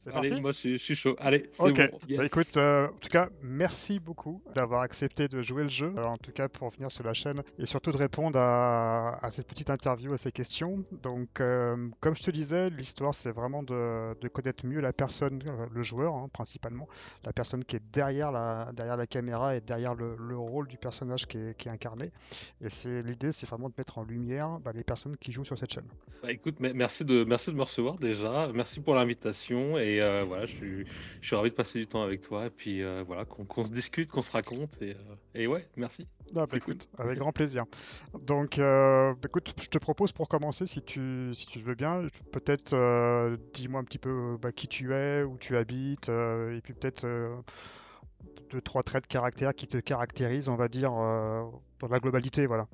C'est Allez, parti? moi je suis chaud. Allez, c'est Ok, bon. bah écoute, Yes. en tout cas, merci beaucoup d'avoir accepté de jouer le jeu, en tout cas pour venir sur la chaîne et surtout de répondre à cette petite interview, à ces questions. Donc, comme je te disais, l'histoire, c'est vraiment de connaître mieux la personne, le joueur hein, principalement, la personne qui est derrière la caméra et derrière le rôle du personnage qui est incarné. Et l'idée, c'est vraiment de mettre en lumière les personnes qui jouent sur cette chaîne. Bah écoute, merci de me recevoir déjà. Merci pour l'invitation et voilà, je suis ravi de passer du temps avec toi et puis voilà, qu'on se discute, qu'on se raconte et ouais, merci. Ah bah C'est cool. écoute, avec grand plaisir. Donc, bah écoute, je te propose pour commencer, si tu veux bien, peut-être dis-moi un petit peu qui tu es, où tu habites, et puis peut-être deux, trois traits de caractère qui te caractérisent, on va dire, dans la globalité, voilà,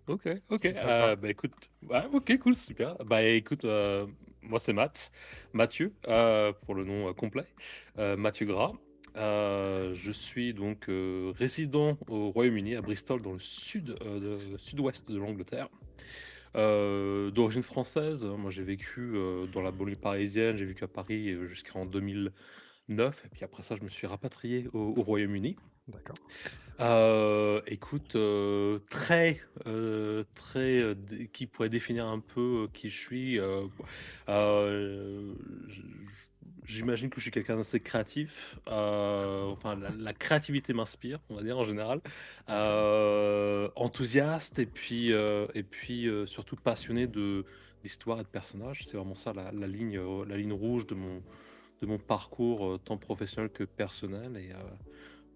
Ok. si ça te va. Bah écoute, ouais, ok, cool, super. Bah écoute, moi c'est Mathieu, pour le nom complet, Mathieu Gras. Je suis donc résident au Royaume-Uni, à Bristol, dans le sud-ouest de l'Angleterre. D'origine française, moi j'ai vécu dans la banlieue parisienne, j'ai vécu à Paris jusqu'en 2009, et puis après ça je me suis rapatrié au Royaume-Uni. D'accord. Écoute, qui pourrait définir un peu qui je suis. J- J'imagine que je suis quelqu'un d'assez créatif. Enfin, la créativité m'inspire, on va dire en général. D'accord. Enthousiaste et puis surtout passionné d'histoire et de personnages. C'est vraiment ça la ligne rouge de mon parcours tant professionnel que personnel. Et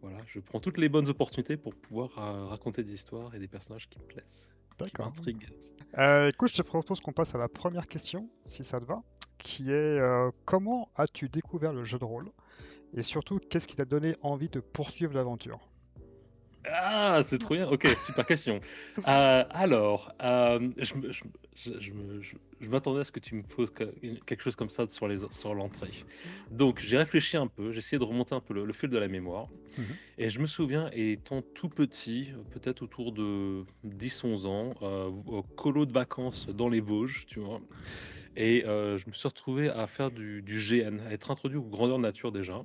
voilà, je prends toutes les bonnes opportunités pour pouvoir raconter des histoires et des personnages qui me plaisent, qui D'accord. m'intriguent. Écoute, je te propose qu'on passe à la première question, si ça te va, qui est comment as-tu découvert le jeu de rôle? Et surtout, qu'est-ce qui t'a donné envie de poursuivre l'aventure? Ah, c'est trop bien. Ok, super question. Alors, je m'attendais à ce que tu me poses quelque chose comme ça sur l'entrée. Donc, j'ai réfléchi un peu, j'ai essayé de remonter un peu le fil de la mémoire. Mhm. Et je me souviens, étant tout petit, peut-être autour de 10 11 ans, au colo de vacances dans les Vosges, tu vois. Et je me suis retrouvé à faire du GN, à être introduit aux grandeurs nature déjà.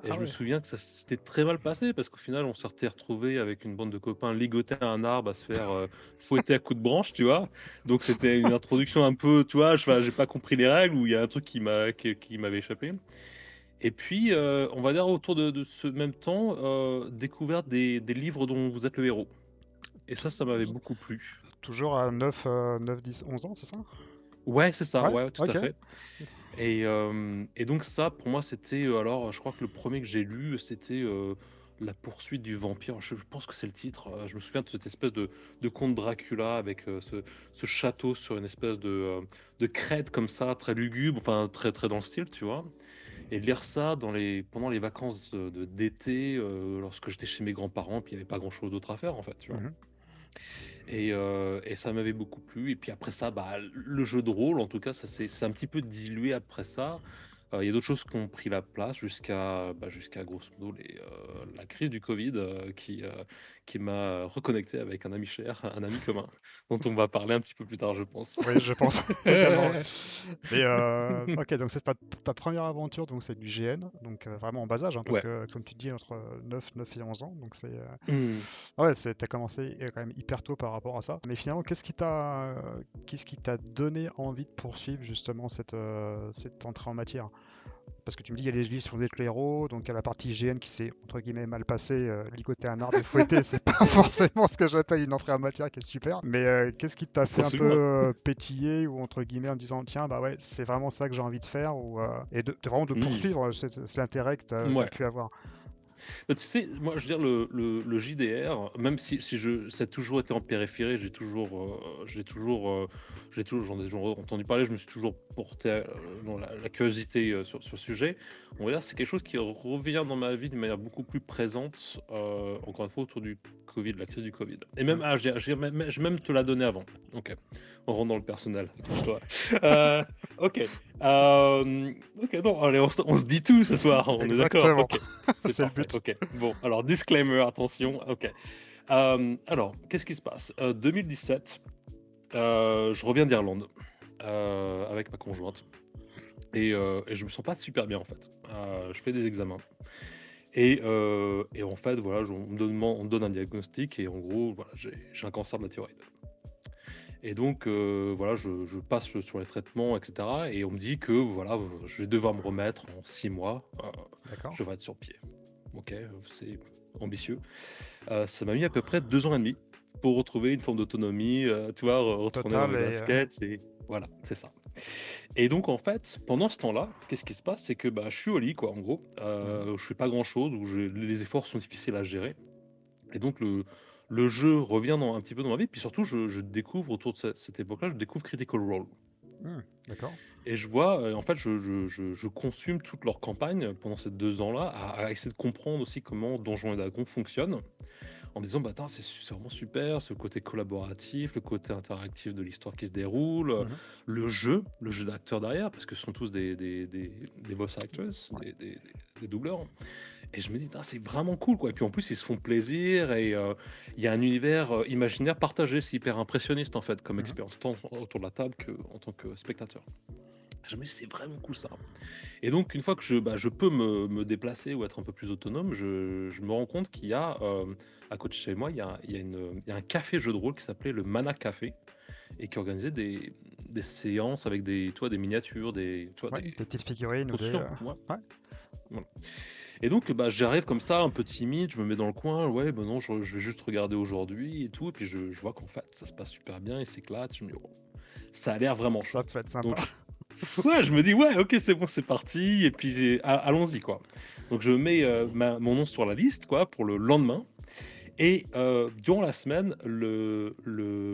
Et Ah je me ouais. souviens que ça s'était très mal passé parce qu'au final, on s'était retrouvé avec une bande de copains ligotés à un arbre à se faire fouetter à coups de branche, tu vois. Donc c'était une introduction un peu, tu vois, j'ai pas compris les règles ou il y a un truc qui m'avait échappé. Et puis, on va dire autour de ce même temps, découvert des livres dont vous êtes le héros. Et ça m'avait beaucoup plu. Toujours à 9, 9, 10, 11 ans, c'est ça? Ouais, c'est ça, Ouais, ouais, tout à ok. fait. Et donc ça, pour moi, c'était alors, je crois que le premier que j'ai lu, c'était La poursuite du vampire. Je pense que c'est le titre. Je me souviens de cette espèce de conte Dracula avec ce château sur une espèce de crête comme ça, très lugubre, enfin très très dans le style, tu vois. Et de lire ça pendant les vacances d'été, lorsque j'étais chez mes grands-parents, puis il n'y avait pas grand-chose d'autre à faire en fait, tu vois. Mhm. Et ça m'avait beaucoup plu. Et puis après ça, bah, le jeu de rôle, en tout cas, c'est un petit peu dilué après ça. Il y a d'autres choses qui ont pris la place jusqu'à grosso modo la crise du Covid qui m'a reconnecté avec un ami cher, un ami commun, dont on va parler un petit peu plus tard, je pense. Oui, je pense également. Mais ok, donc c'est ta première aventure, donc c'est du GN, donc vraiment en bas âge, hein, parce Ouais. que comme tu dis, entre 9 et 11 ans, donc c'est... Hmm. ouais, t'as commencé quand même hyper tôt par rapport à ça. Mais finalement, qu'est-ce qui t'a donné envie de poursuivre justement cette entrée en matière? Parce que tu me dis, il y a les livres sur des héros, donc il y a la partie GN qui s'est, entre guillemets, mal passée, ligoter un arbre et fouetter, c'est pas forcément ce que j'appelle une entrée en matière qui est super. Mais qu'est-ce qui t'a fait un peu Absolument. pétiller, ou entre guillemets, en disant, tiens, bah ouais, c'est vraiment ça que j'ai envie de faire, et vraiment de Hmm. poursuivre, c'est l'intérêt que t'as Ouais. pu avoir. Bah, tu sais, moi, je veux dire, le JDR, même si ça a toujours été en périphérie, j'en ai toujours entendu parler, je me suis toujours porté dans la curiosité sur le sujet. On va dire, c'est quelque chose qui revient dans ma vie d'une manière beaucoup plus présente, encore une fois, autour du Covid, la crise du Covid. Et même, Mm. je vais même te la donner avant. Ok, on rentre dans le personnel, accroche-toi. Euh, ok. Ok, non, allez, on se dit tout ce soir, on est d'accord. Exactement, Ok. C'est c'est le parfait, but. ok. Bon, alors disclaimer, attention, ok. Alors, qu'est-ce qui se passe? 2017, je reviens d'Irlande avec ma conjointe. et je me sens pas super bien en fait. Je fais des examens et en fait, voilà, on me donne un diagnostic et en gros, voilà, j'ai un cancer de la thyroïde. Et donc, voilà, je passe sur les traitements, et cetera, et on me dit que voilà, je vais devoir me remettre en 6 mois, D'accord. je vais être sur pied. OK, c'est ambitieux. Ça m'a mis à peu près 2 ans et demi pour retrouver une forme d'autonomie, tu vois, retourner dans Total mes et baskets et voilà, c'est ça. Et donc en fait, pendant ce temps-là, qu'est-ce qui se passe? C'est que, bah, je suis au lit quoi, en gros, mmh je fais pas grand-chose, ou les efforts sont difficiles à gérer. Et donc le jeu revient un petit peu dans ma vie, puis surtout je découvre autour de cette époque-là, je découvre Critical Role d'accord. et je vois, en fait, je consume toute leur campagne pendant ces 2 ans-là à essayer de comprendre aussi comment Donjons& et Dragons fonctionne, en me disant: «Bah, attends, c'est vraiment super, ce côté collaboratif, le côté interactif de l'histoire qui se déroule, Mmh le jeu d'acteurs derrière», parce que ce sont tous des voice actors, Ouais. des doubleurs. Et je me dis: «Ah, c'est vraiment cool, quoi», et puis en plus, ils se font plaisir et il y a un univers, imaginaire partagé. C'est hyper impressionniste, en fait, comme Mmh expérience, tant autour de la table qu'en tant que spectateur. Je me dis: «C'est vraiment cool ça», et donc une fois que je peux me déplacer ou être un peu plus autonome, je me rends compte qu'il y a, à côté de chez moi, il y a un café jeu de rôle qui s'appelait le Mana Café et qui organisait des séances avec des miniatures, Ouais, des petites figurines ou des, potions. Ouais, ouais. voilà. Et donc, bah, j'arrive comme ça, un peu timide, je me mets dans le coin, ouais, bah non, je vais juste regarder aujourd'hui et tout, et puis je vois qu'en fait, ça se passe super bien, ils s'éclatent, je me dis: «Oh, ça a l'air vraiment Ça chouette». peut être sympa. Donc, ouais, je me dis: «Ouais, OK, c'est bon, c'est parti», et puis allons-y, quoi. Donc je mets, mon nom sur la liste, quoi, pour le lendemain, et durant la semaine, le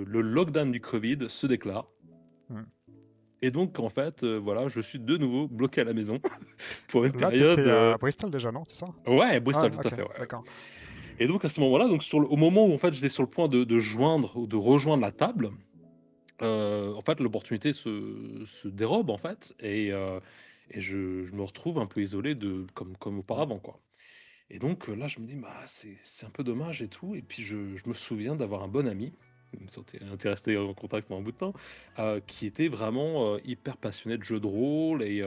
lockdown du Covid se déclare, Mmh. et donc en fait, voilà, je suis de nouveau bloqué à la maison pour une Là, période, t'étais à Bristol déjà, non, c'est ça? ouais, Ah Bristol, ouais, tout à OK, fait, ouais, ouais. d'accord. Et donc à ce moment-là, donc au moment où en fait j'étais sur le point de joindre ou de rejoindre la table, en fait l'opportunité se dérobe en fait, et je me retrouve un peu isolé comme Mmh. auparavant, quoi. Et donc là je me dis: «Bah, c'est un peu dommage et tout», et puis je me souviens d'avoir un bon ami, même si on était restés en contact pendant un bout de temps, qui était vraiment, hyper passionné de jeux de rôle, et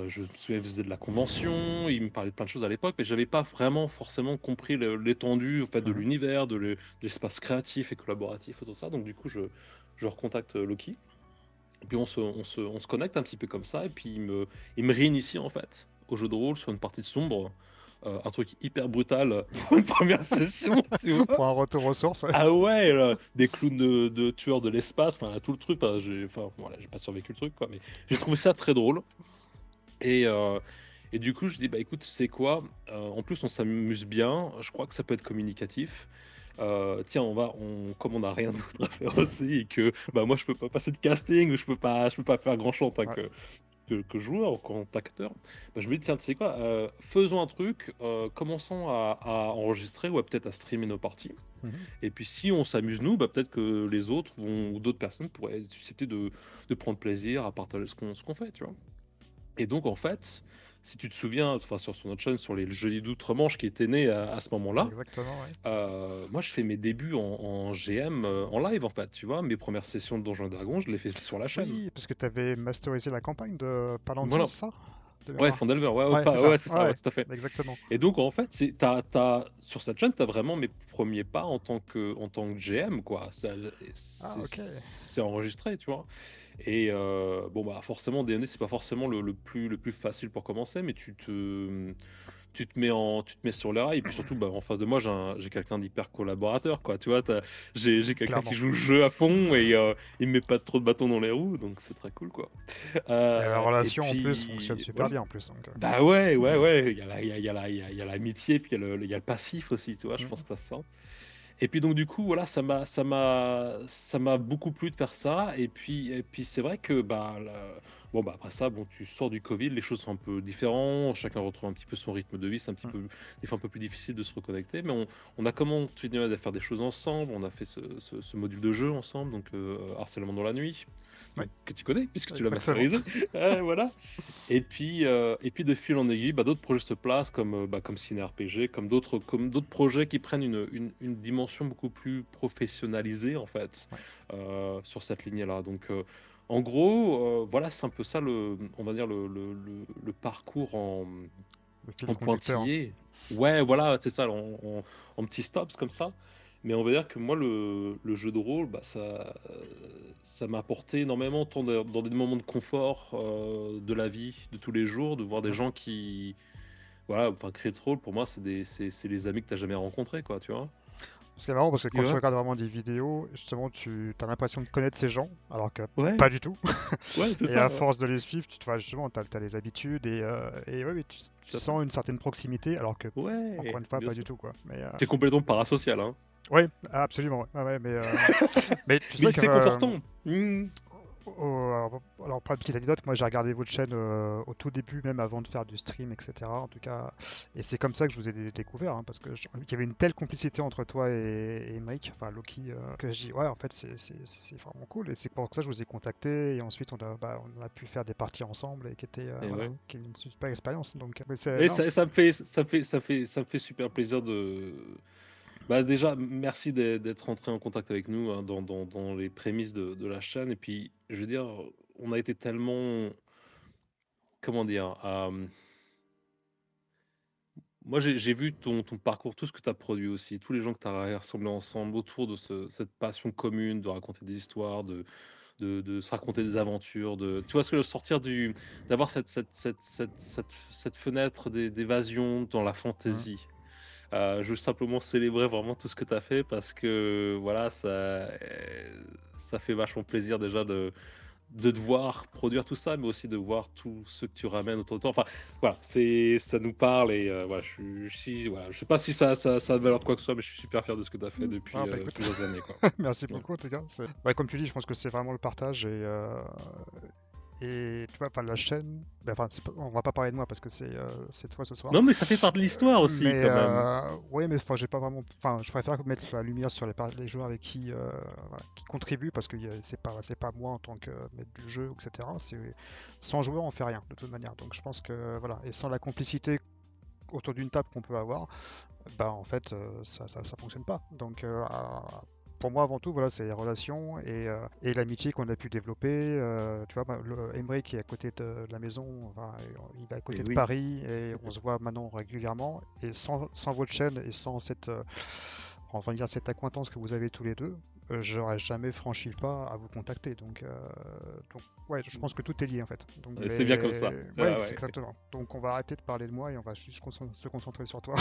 je me souviens, il faisait de la convention, il me parlait de plein de choses à l'époque, mais j'avais pas vraiment forcément compris l'étendue, en fait, de Mmh l'univers, de l'espace créatif et collaboratif et tout ça. Donc du coup, je recontacte, Loki, et puis on se connecte un petit peu comme ça, et puis il me réinitie, en fait, au jeu de rôle sur une partie sombre, un truc hyper brutal, pour une première session, tu vois? Pour un retour aux sources, ouais. Ah ouais, des clowns de tueurs de l'espace, enfin tout le truc, enfin voilà, j'ai pas survécu le truc, quoi, mais j'ai trouvé ça très drôle, et heu et du coup, je dis: «Bah, écoute, tu sais quoi? En plus, on s'amuse bien, je crois que ça peut être communicatif. Tiens, comme on a rien d'autre à faire aussi, et que, bah, moi, je peux pas passer de casting, je peux pas faire grand-chose en tant Ouais. que joueur ou contacteur. Bah, je me dis: «Tiens, tu sais quoi? Faisons un truc, commençons à enregistrer ou peut-être à streamer nos parties, Mmh et puis si on s'amuse nous, bah, peut-être que les autres vont, ou d'autres personnes pourraient être susceptibles de prendre plaisir à partager ce qu'on fait», tu vois? Et donc en fait, si tu te souviens, enfin sur notre chaîne, sur les jeux d'outre-Manche qui étaient nés à ce moment-là, Exactement, ouais. moi je fais mes débuts en GM, en live en fait, tu vois? Mes premières sessions de Donjons& et Dragons, je les fais sur la chaîne. Oui, parce que tu avais masterisé la campagne de Palantir, Voilà. c'est ça? De Ouais, mémoire? Fandelver, ouais, ouais, Ouais, c'est pas ça. ouais, c'est ça, ouais, Ouais, tout à fait. exactement. Et donc en fait, sur cette chaîne, tu as vraiment mes premiers pas en tant que GM, quoi. Ça, Ah, c'est OK. c'est enregistré, tu vois? Et bon, bah, forcément D&D, c'est pas forcément le plus facile pour commencer, mais tu te mets sur les rails, et puis surtout, bah, en face de moi, j'ai quelqu'un d'hyper collaborateur, quoi, tu vois? J'ai quelqu'un qui Clairement. joue le jeu à fond, et il me met pas trop de bâtons dans les roues, donc c'est très cool, quoi. Et la Et relation en plus fonctionne puis super voilà. bien en plus, donc Bah, ouais, ouais, ouais, il y a l'amitié, puis il y a le passif aussi, tu vois? Je pense mmh. que ça se sent. Et puis donc du coup, voilà, ça m'a beaucoup plu de faire ça, et puis c'est vrai que, bah, bon, bah, après ça, bon, tu sors du covid, les choses sont un peu différentes, chacun retrouve un petit peu son rythme de vie, c'est un petit Mmh. peu des fois un peu plus difficile de se reconnecter, mais on a continué à faire des choses ensemble, on a fait ce module de jeu ensemble, donc Harcèlement dans la nuit, Ouais, donc que tu connais puisque tu l'as exactement. masterisé. Voilà. Et puis de fil en aiguille, bah, d'autres projets se placent comme Ciné RPG, comme d'autres projets qui prennent une dimension beaucoup plus professionnalisée en fait, Ouais. sur cette lignée-là. Donc En gros, voilà, c'est un peu ça on va dire le parcours Le fil en conducteur, hein. pointillé. Ouais, voilà, c'est ça, en petits stops comme ça. Mais on va dire que moi, le jeu de rôle, bah, ça m'a apporté énormément, tant dans des moments de confort de la vie de tous les jours, de voir des Mhm. gens qui, voilà, enfin, Critical Role, pour moi, c'est les amis que t'as jamais rencontrés, quoi, tu vois. C'est marrant parce que Tu quand tu vois? regardes vraiment des vidéos, justement, tu as l'impression de connaître ces gens, alors que Ouais, pas du tout. ouais, c'est Et ça, à ouais. force de les suivre, tu te vois justement, tu as les habitudes et ouais, oui, tu Tout à fait. sens une certaine proximité, alors que, encore Ouais, une fois, bien pas du sûr. tout, quoi. C'est complètement parasocial, hein. Ouais, absolument. Ouais, ouais, ouais, mais tu sais Mais que c'est confortant. Mmh. alors, pour la petite anecdote, moi j'ai regardé votre chaîne au tout début, même avant de faire du stream, etc. En tout cas, et c'est comme ça que je vous ai découvert, hein, parce que il y avait une telle complicité entre toi et Emric, enfin Loki, que j'ai dit, ouais, en fait, c'est vraiment cool, et c'est pour ça que je vous ai contacté, et ensuite on a pu faire des parties ensemble, et Et voilà, ouais. qui est une super expérience. Donc, mais c'est, Et non, ça me fait super plaisir de. Bah déjà, merci d'être rentré en contact avec nous hein, dans les prémices de la chaîne. Et puis, je veux dire, on a été tellement, comment dire, moi j'ai vu ton parcours, tout ce que tu as produit aussi, tous les gens que tu as rassemblés ensemble autour de cette passion commune de raconter des histoires, de se raconter des aventures, tu vois ce que sortir d'avoir cette fenêtre d'évasion dans la hein. fantaisie. Je veux simplement célébrer vraiment tout ce que tu as fait parce que voilà, ça fait vachement plaisir déjà de te voir produire tout ça, mais aussi de voir tout ce que tu ramènes autour de toi. Enfin, voilà, ça nous parle et voilà, voilà, je sais pas si ça a de valeur de quoi que ce soit, mais je suis super fier de ce que tu as fait depuis Ah bah écoute, plusieurs années, quoi. merci Ouais. beaucoup en tout cas. Ouais, comme tu dis, je pense que c'est vraiment le partage et tu vois, enfin la chaîne, ben, enfin on va pas parler de moi parce que c'est toi ce soir. Non, mais ça fait part de l'histoire aussi, Mais quand même. ouais, mais enfin j'ai pas vraiment, enfin je préfère mettre la lumière sur les joueurs avec qui voilà, qui contribuent parce que c'est pas moi en tant que maître du jeu etc. C'est sans joueur on fait rien de toute manière. Donc je pense que voilà, et sans la complicité autour d'une table qu'on peut avoir, bah en fait ça fonctionne pas. Donc pour moi avant tout voilà c'est les relations et l'amitié qu'on a pu développer. Tu vois bah, Emery qui est à côté de la maison, enfin, il est à Et côté de oui. Paris et on se voit maintenant régulièrement et sans votre chaîne et sans cette on va dire cette acquaintance que vous avez tous les deux, j'aurais jamais franchi le pas à vous contacter. Donc ouais, je pense que tout est lié en fait. Donc, Et c'est bien comme ça. mais ouais, Ah c'est ouais. exactement. Donc on va arrêter de parler de moi et on va juste se concentrer sur toi,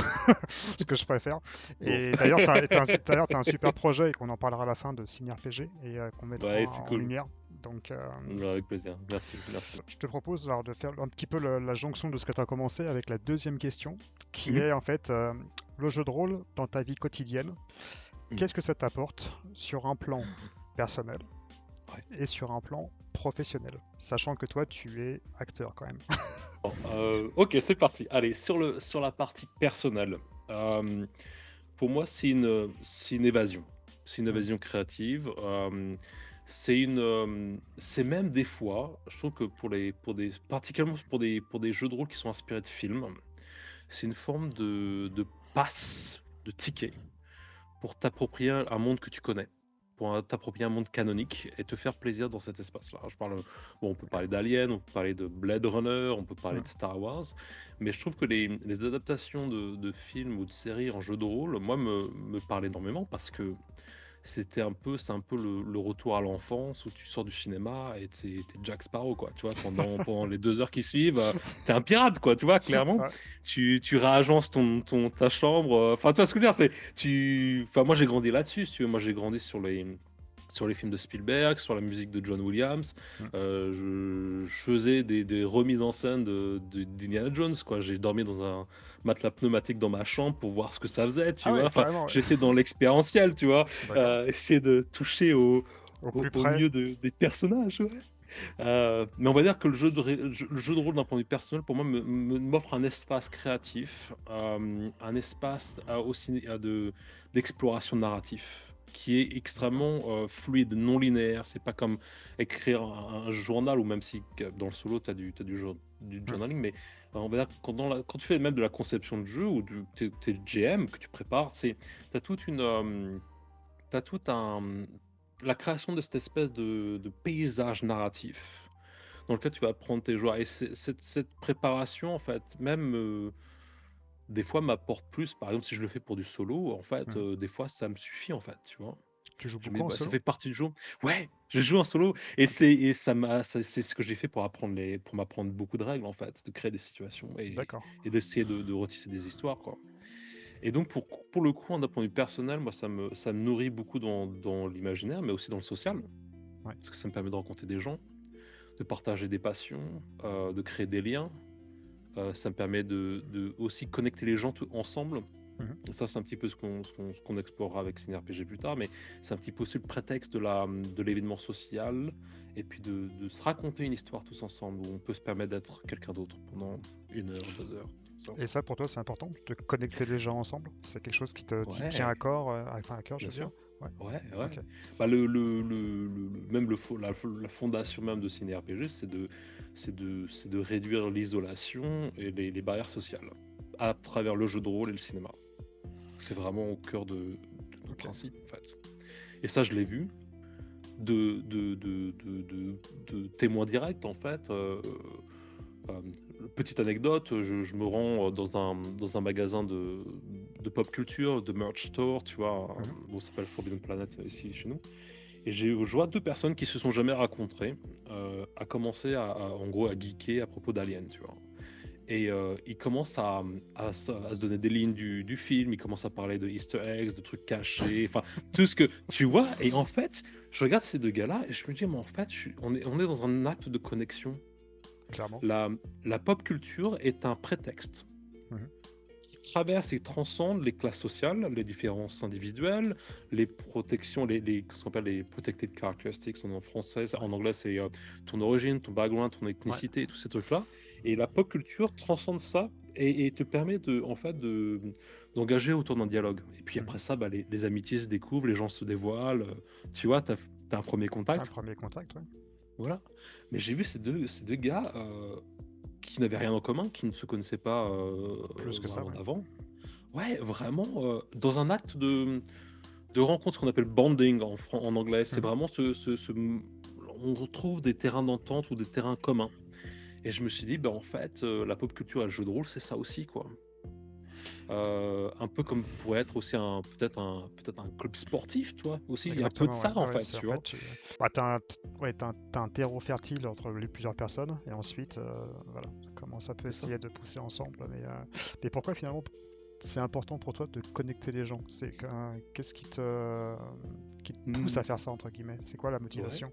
ce que je préfère. Bon. Et d'ailleurs, t'as un super projet et qu'on en parlera à la fin de Signer PG et qu'on mettra Ouais, c'est en cool. lumière. Donc Avec plaisir. Merci, merci. je te propose alors de faire un petit peu la jonction de ce que tu as commencé avec la deuxième question, qui Mhm. est en fait le jeu de rôle dans ta vie quotidienne. Mhm. Qu'est-ce que ça t'apporte sur un plan personnel Ouais. et sur un plan professionnel, sachant que toi tu es acteur quand même. Bon, ok, c'est parti. Allez, sur la partie personnelle. Euh, pour moi, c'est une évasion. C'est une Mm. évasion créative. C'est même des fois, je trouve que particulièrement pour des jeux de rôle qui sont inspirés de films, c'est une forme de passe, de ticket pour t'approprier un monde que tu connais, pour t'approprier un monde canonique et te faire plaisir dans cet espace-là. Bon, on peut parler d'Alien, on peut parler de Blade Runner, on peut parler Mm. de Star Wars, mais je trouve que les adaptations de films ou de séries en jeu de rôle, moi, me parlent énormément parce que c'est un peu le retour à l'enfance où tu sors du cinéma et t'es Jack Sparrow, quoi. Tu vois, pendant les 2 heures qui suivent, t'es un pirate, quoi. Tu vois, clairement, Ouais. tu réagences ta chambre. Enfin, tu vois ce que je veux dire, enfin, moi, j'ai grandi là-dessus, si tu veux. Moi, j'ai grandi sur les films de Spielberg, sur la musique de John Williams. Mm. Je faisais des remises en scène d'Indiana Jones, quoi. J'ai dormi dans un matelas pneumatique dans ma chambre pour voir ce que ça faisait, tu Ah vois. ouais, Enfin, carrément, ouais. j'étais dans l'expérientiel, tu vois. D'accord. Essayer de toucher Au plus au près. mieux des personnages, ouais. Mais on va dire que le jeu de rôle d'un point de vue personnel, pour moi, m'offre un espace créatif, un espace aussi d'exploration narratif qui est D'accord. extrêmement fluide, non linéaire. C'est pas comme écrire un journal, ou même si dans le solo, tu as du Mm. journaling, mais on va dire que quand tu fais même de la conception de jeu ou t'es le GM que tu prépares, t'as toute une, t'as tout la création de cette espèce de paysage narratif dans lequel tu vas prendre tes joueurs. Et cette préparation, en fait, même des fois m'apporte plus. Par exemple, si je le fais pour du solo, en fait, Mhm. des fois ça me suffit, en fait, tu vois. Tu joues Je mets, beaucoup en bah, ça solo? fait partie du jeu. Ouais, je joue en solo et Ok, c'est ce que j'ai fait pour m'apprendre beaucoup de règles, en fait, de créer des situations d'accord. et d'essayer de retisser des histoires, quoi. Et donc pour le coup, d'un point de vue personnel, moi ça me nourrit beaucoup dans l'imaginaire, mais aussi dans le social, Ouais. parce que ça me permet de rencontrer des gens, de partager des passions, de créer des liens. Ça me permet de aussi connecter les gens ensemble. Mhm. Ça, c'est un petit peu ce qu'on explorera avec CineRPG plus tard, mais c'est un petit peu aussi le prétexte de l'événement social, et puis de se raconter une histoire tous ensemble, où on peut se permettre d'être quelqu'un d'autre pendant 1 heure, 2 heures. So, Et ça, pour toi, c'est important de connecter les gens ensemble? C'est quelque chose qui te tient ouais, à corps, enfin à cœur, je bien veux dire? sûr. Ouais. Ouais, ouais. Ok. Bah, même la fondation même de CineRPG, c'est de réduire l'isolation et les barrières sociales à travers le jeu de rôle et le cinéma. C'est vraiment au cœur de nos Ok. principes, en fait. Et ça, je l'ai vu de témoins directs, en fait. Euh, Petite anecdote, je me rends dans un magasin de pop culture, de merch store, tu vois, Mhm. bon, ça s'appelle Forbidden Planet ici chez nous. Et je vois deux personnes qui se sont jamais rencontrées, à commencer en gros, à geeker à propos d'Alien, tu vois. Et ils commencent à se donner des lignes du film, ils commencent à parler de Easter eggs, de trucs cachés, enfin, tout ce que tu vois. Et en fait, je regarde ces deux gars-là et je me dis, mais en fait, on est dans un acte de connexion. Clairement. La, la pop culture est un prétexte Mhm. qui traverse et transcende les classes sociales, les différences individuelles, les protections, ce qu'on appelle les protected characteristics en français, Ouais. en anglais c'est ton origine, ton background, ton Ouais. ethnicité, tous ces trucs-là. Et la pop culture transcende ça et te permet en fait, d'engager autour d'un dialogue. Et puis Mhm. après ça, bah, les amitiés se découvrent, les gens se dévoilent. Tu vois, t'as un premier Un contact. premier contact, ouais. Voilà. Mais j'ai vu ces deux gars qui n'avaient rien en commun, qui ne se connaissaient pas Plus que ça, vraiment ouais. d'avant. Ouais, vraiment, dans un acte de rencontre, ce qu'on appelle banding en anglais. C'est Mhm. vraiment on retrouve des terrains d'entente ou des terrains communs. Et je me suis dit, ben en fait, la pop culture et le jeu de rôle, c'est ça aussi, quoi. Un peu comme pourrait être aussi peut-être un club sportif, tu vois, aussi. Il y a un peu de Exactement, ouais. ça, en Ouais, fait, c'est en tu fait, vois. bah, t'as un terreau fertile entre les plusieurs personnes, et ensuite, voilà, comment ça peut C'est ça. essayer de pousser ensemble. Mais pourquoi finalement c'est important pour toi de connecter les gens? Qu'est-ce qui te pousse Hmm, à faire ça, entre guillemets? C'est quoi la ouais. motivation?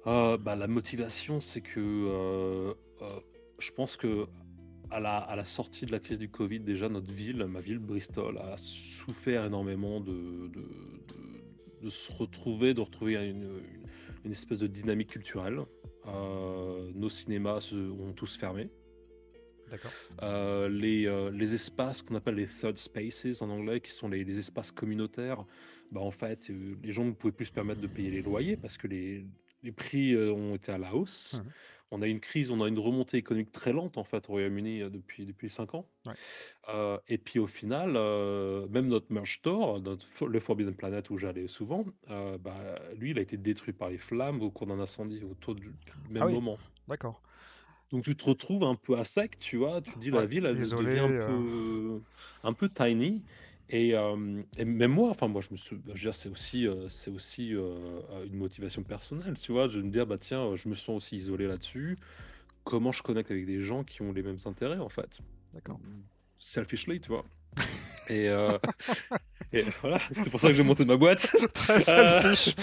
Bah, la motivation, c'est que je pense que à la sortie de la crise du Covid, déjà, ma ville, Bristol, a souffert énormément de se retrouver, de retrouver une espèce de dynamique culturelle. Nos cinémas ont tous fermé. D'accord. Les espaces qu'on appelle les third spaces en anglais, qui sont les espaces communautaires, bah en fait, les gens ne pouvaient plus se permettre de payer les loyers parce que les prix ont été à la hausse. Mhm. On a une crise, on a une remontée économique très lente en fait au Royaume-Uni depuis 5 ans. Ouais. Et puis au final, même notre merch store, le Forbidden Planet où j'allais souvent, bah, lui, il a été détruit par les flammes au cours d'un incendie autour du Ah même oui, moment. d'accord. Donc tu te retrouves un peu à sec, tu vois, tu dis la Ouais, ville elle isolé. devient un peu tiny. Et même moi, enfin moi je me suis, je veux dire, c'est aussi une motivation personnelle, tu vois, de me dire bah tiens, je me sens aussi isolé là-dessus. Comment je connecte avec des gens qui ont les mêmes intérêts en fait, D'accord. selfishly, tu vois. Et, euh, et voilà, c'est pour ça que j'ai monté ma boîte. Très Euh, selfish.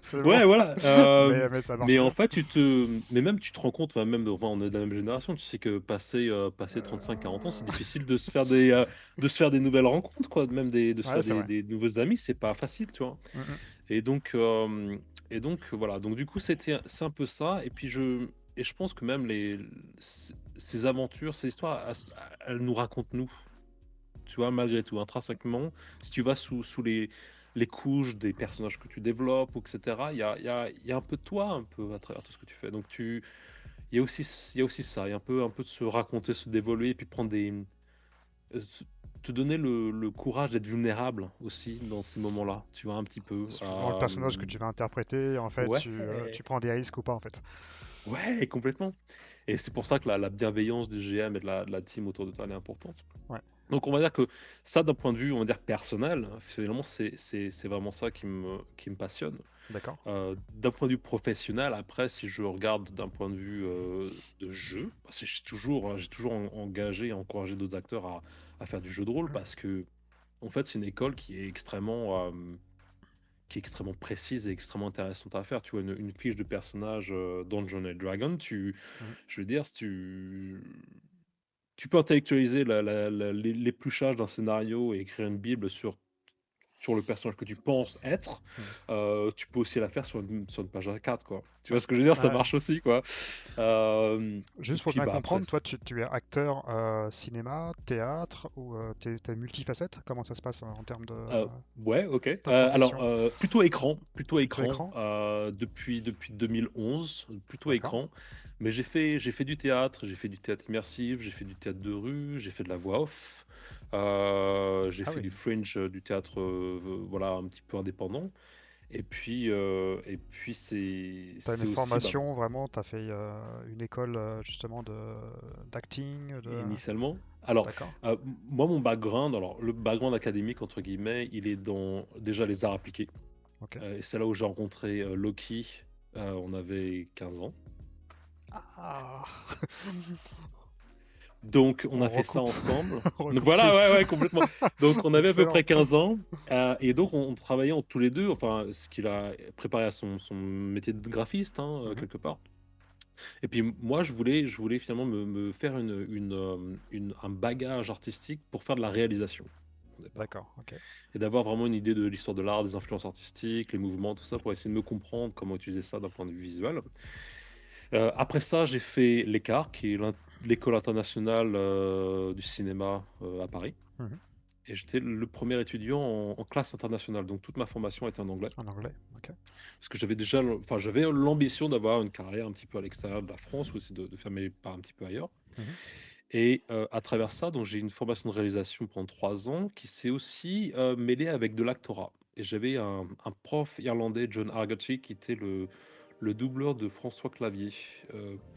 C'est bon. Ouais, voilà. Mais ça marche Mais en bien. fait, mais même tu te rends compte, enfin, enfin, on est de la même génération, tu sais que passer 35-40 ans, c'est Euh, difficile de se faire des nouvelles rencontres, quoi, même de se Ouais, faire c'est vrai. des nouveaux amis, c'est pas facile, tu vois. Mhm. Et donc, voilà. Donc du coup, c'est un peu ça. Et je pense que même ces aventures, ces histoires, elles nous racontent nous, tu vois, malgré tout, intrinsèquement, si tu vas sous les couches des personnages que tu développes, etc., il y a un peu de toi, un peu à travers tout ce que tu fais. Donc, il y a aussi ça, il y a un peu de se raconter, se dévoiler, et puis prendre euh, te donner le courage d'être vulnérable aussi dans ces moments-là, tu vois, un petit peu. Suivant le personnage que tu vas interpréter, en fait, Ouais, tu prends des risques ou pas, en fait. ouais, complètement. Et c'est pour ça que la bienveillance du GM et de la team autour de toi, elle est importante. Ouais, Donc on va dire que ça, d'un point de vue, on va dire personnel, finalement, c'est vraiment ça qui me passionne. d'accord. D'un point de vue professionnel, après, si je regarde d'un point de vue de jeu, parce que j'ai toujours engagé et encouragé d'autres acteurs à faire du jeu de rôle parce que, en fait, c'est une école qui est extrêmement précise et extrêmement intéressante à faire. Tu vois, une fiche de personnage Dungeon and Dragon, Mhm. je veux dire, si tu peux intellectualiser l'épluchage d'un scénario et écrire une bible sur le personnage que tu penses être. Mhm. Tu peux aussi la faire sur une page A4, quoi. Tu vois Ouais. ce que je veux dire? Ça Ouais. marche aussi, quoi. Et Juste pour puis, bien bah, après, comprendre, toi, tu es acteur cinéma, théâtre ou t'es multifacette? Comment ça se passe en termes de euh, ouais, ok. ta Alors, profession? plutôt Plutôt écran, écran? depuis 2011, plutôt D'accord. écran. Mais j'ai fait du théâtre, j'ai fait du théâtre immersif, j'ai fait du théâtre de rue, j'ai fait de la voix off, j'ai Ah fait oui. du fringe, du théâtre, voilà, un petit peu indépendant. Et puis T'as une c'est aussi, bah, formation, vraiment, t'as fait une école justement d'acting, initialement. Alors, D'accord. moi, mon background, alors le background académique, entre guillemets, il est dans déjà les arts appliqués. Ok. Et c'est là où j'ai rencontré Loki. On avait 15 ans. Ah, Donc, on on a fait ça recoupe, ensemble. on Donc, recoupe tout. voilà, ouais, ouais, complètement. Donc, on avait à peu Excellent. près 15 ans. Et donc, on travaillait tous les deux, enfin, ce qu'il a préparé à son métier de graphiste, hein, Mhm. quelque part. Et puis moi, je voulais finalement me faire un bagage artistique pour faire de la réalisation au départ. D'accord, ok. Et d'avoir vraiment une idée de l'histoire de l'art, des influences artistiques, les mouvements, tout ça, pour essayer de me comprendre comment utiliser ça d'un point de vue visuel. Après ça, j'ai fait l'ECAR, qui est l'école internationale du cinéma à Paris. Mhm. Et j'étais le premier étudiant en classe internationale, donc toute ma formation était en anglais. En anglais, ok. Parce que j'avais l'ambition d'avoir une carrière un petit peu à l'extérieur de la France, ou aussi de faire mes pas un petit peu ailleurs. Mhm. Et à travers ça, donc j'ai une formation de réalisation pendant 3 ans qui s'est aussi mêlée avec de l'actorat. Et j'avais un prof irlandais, John Argotty, qui était le doubleur de François Clavier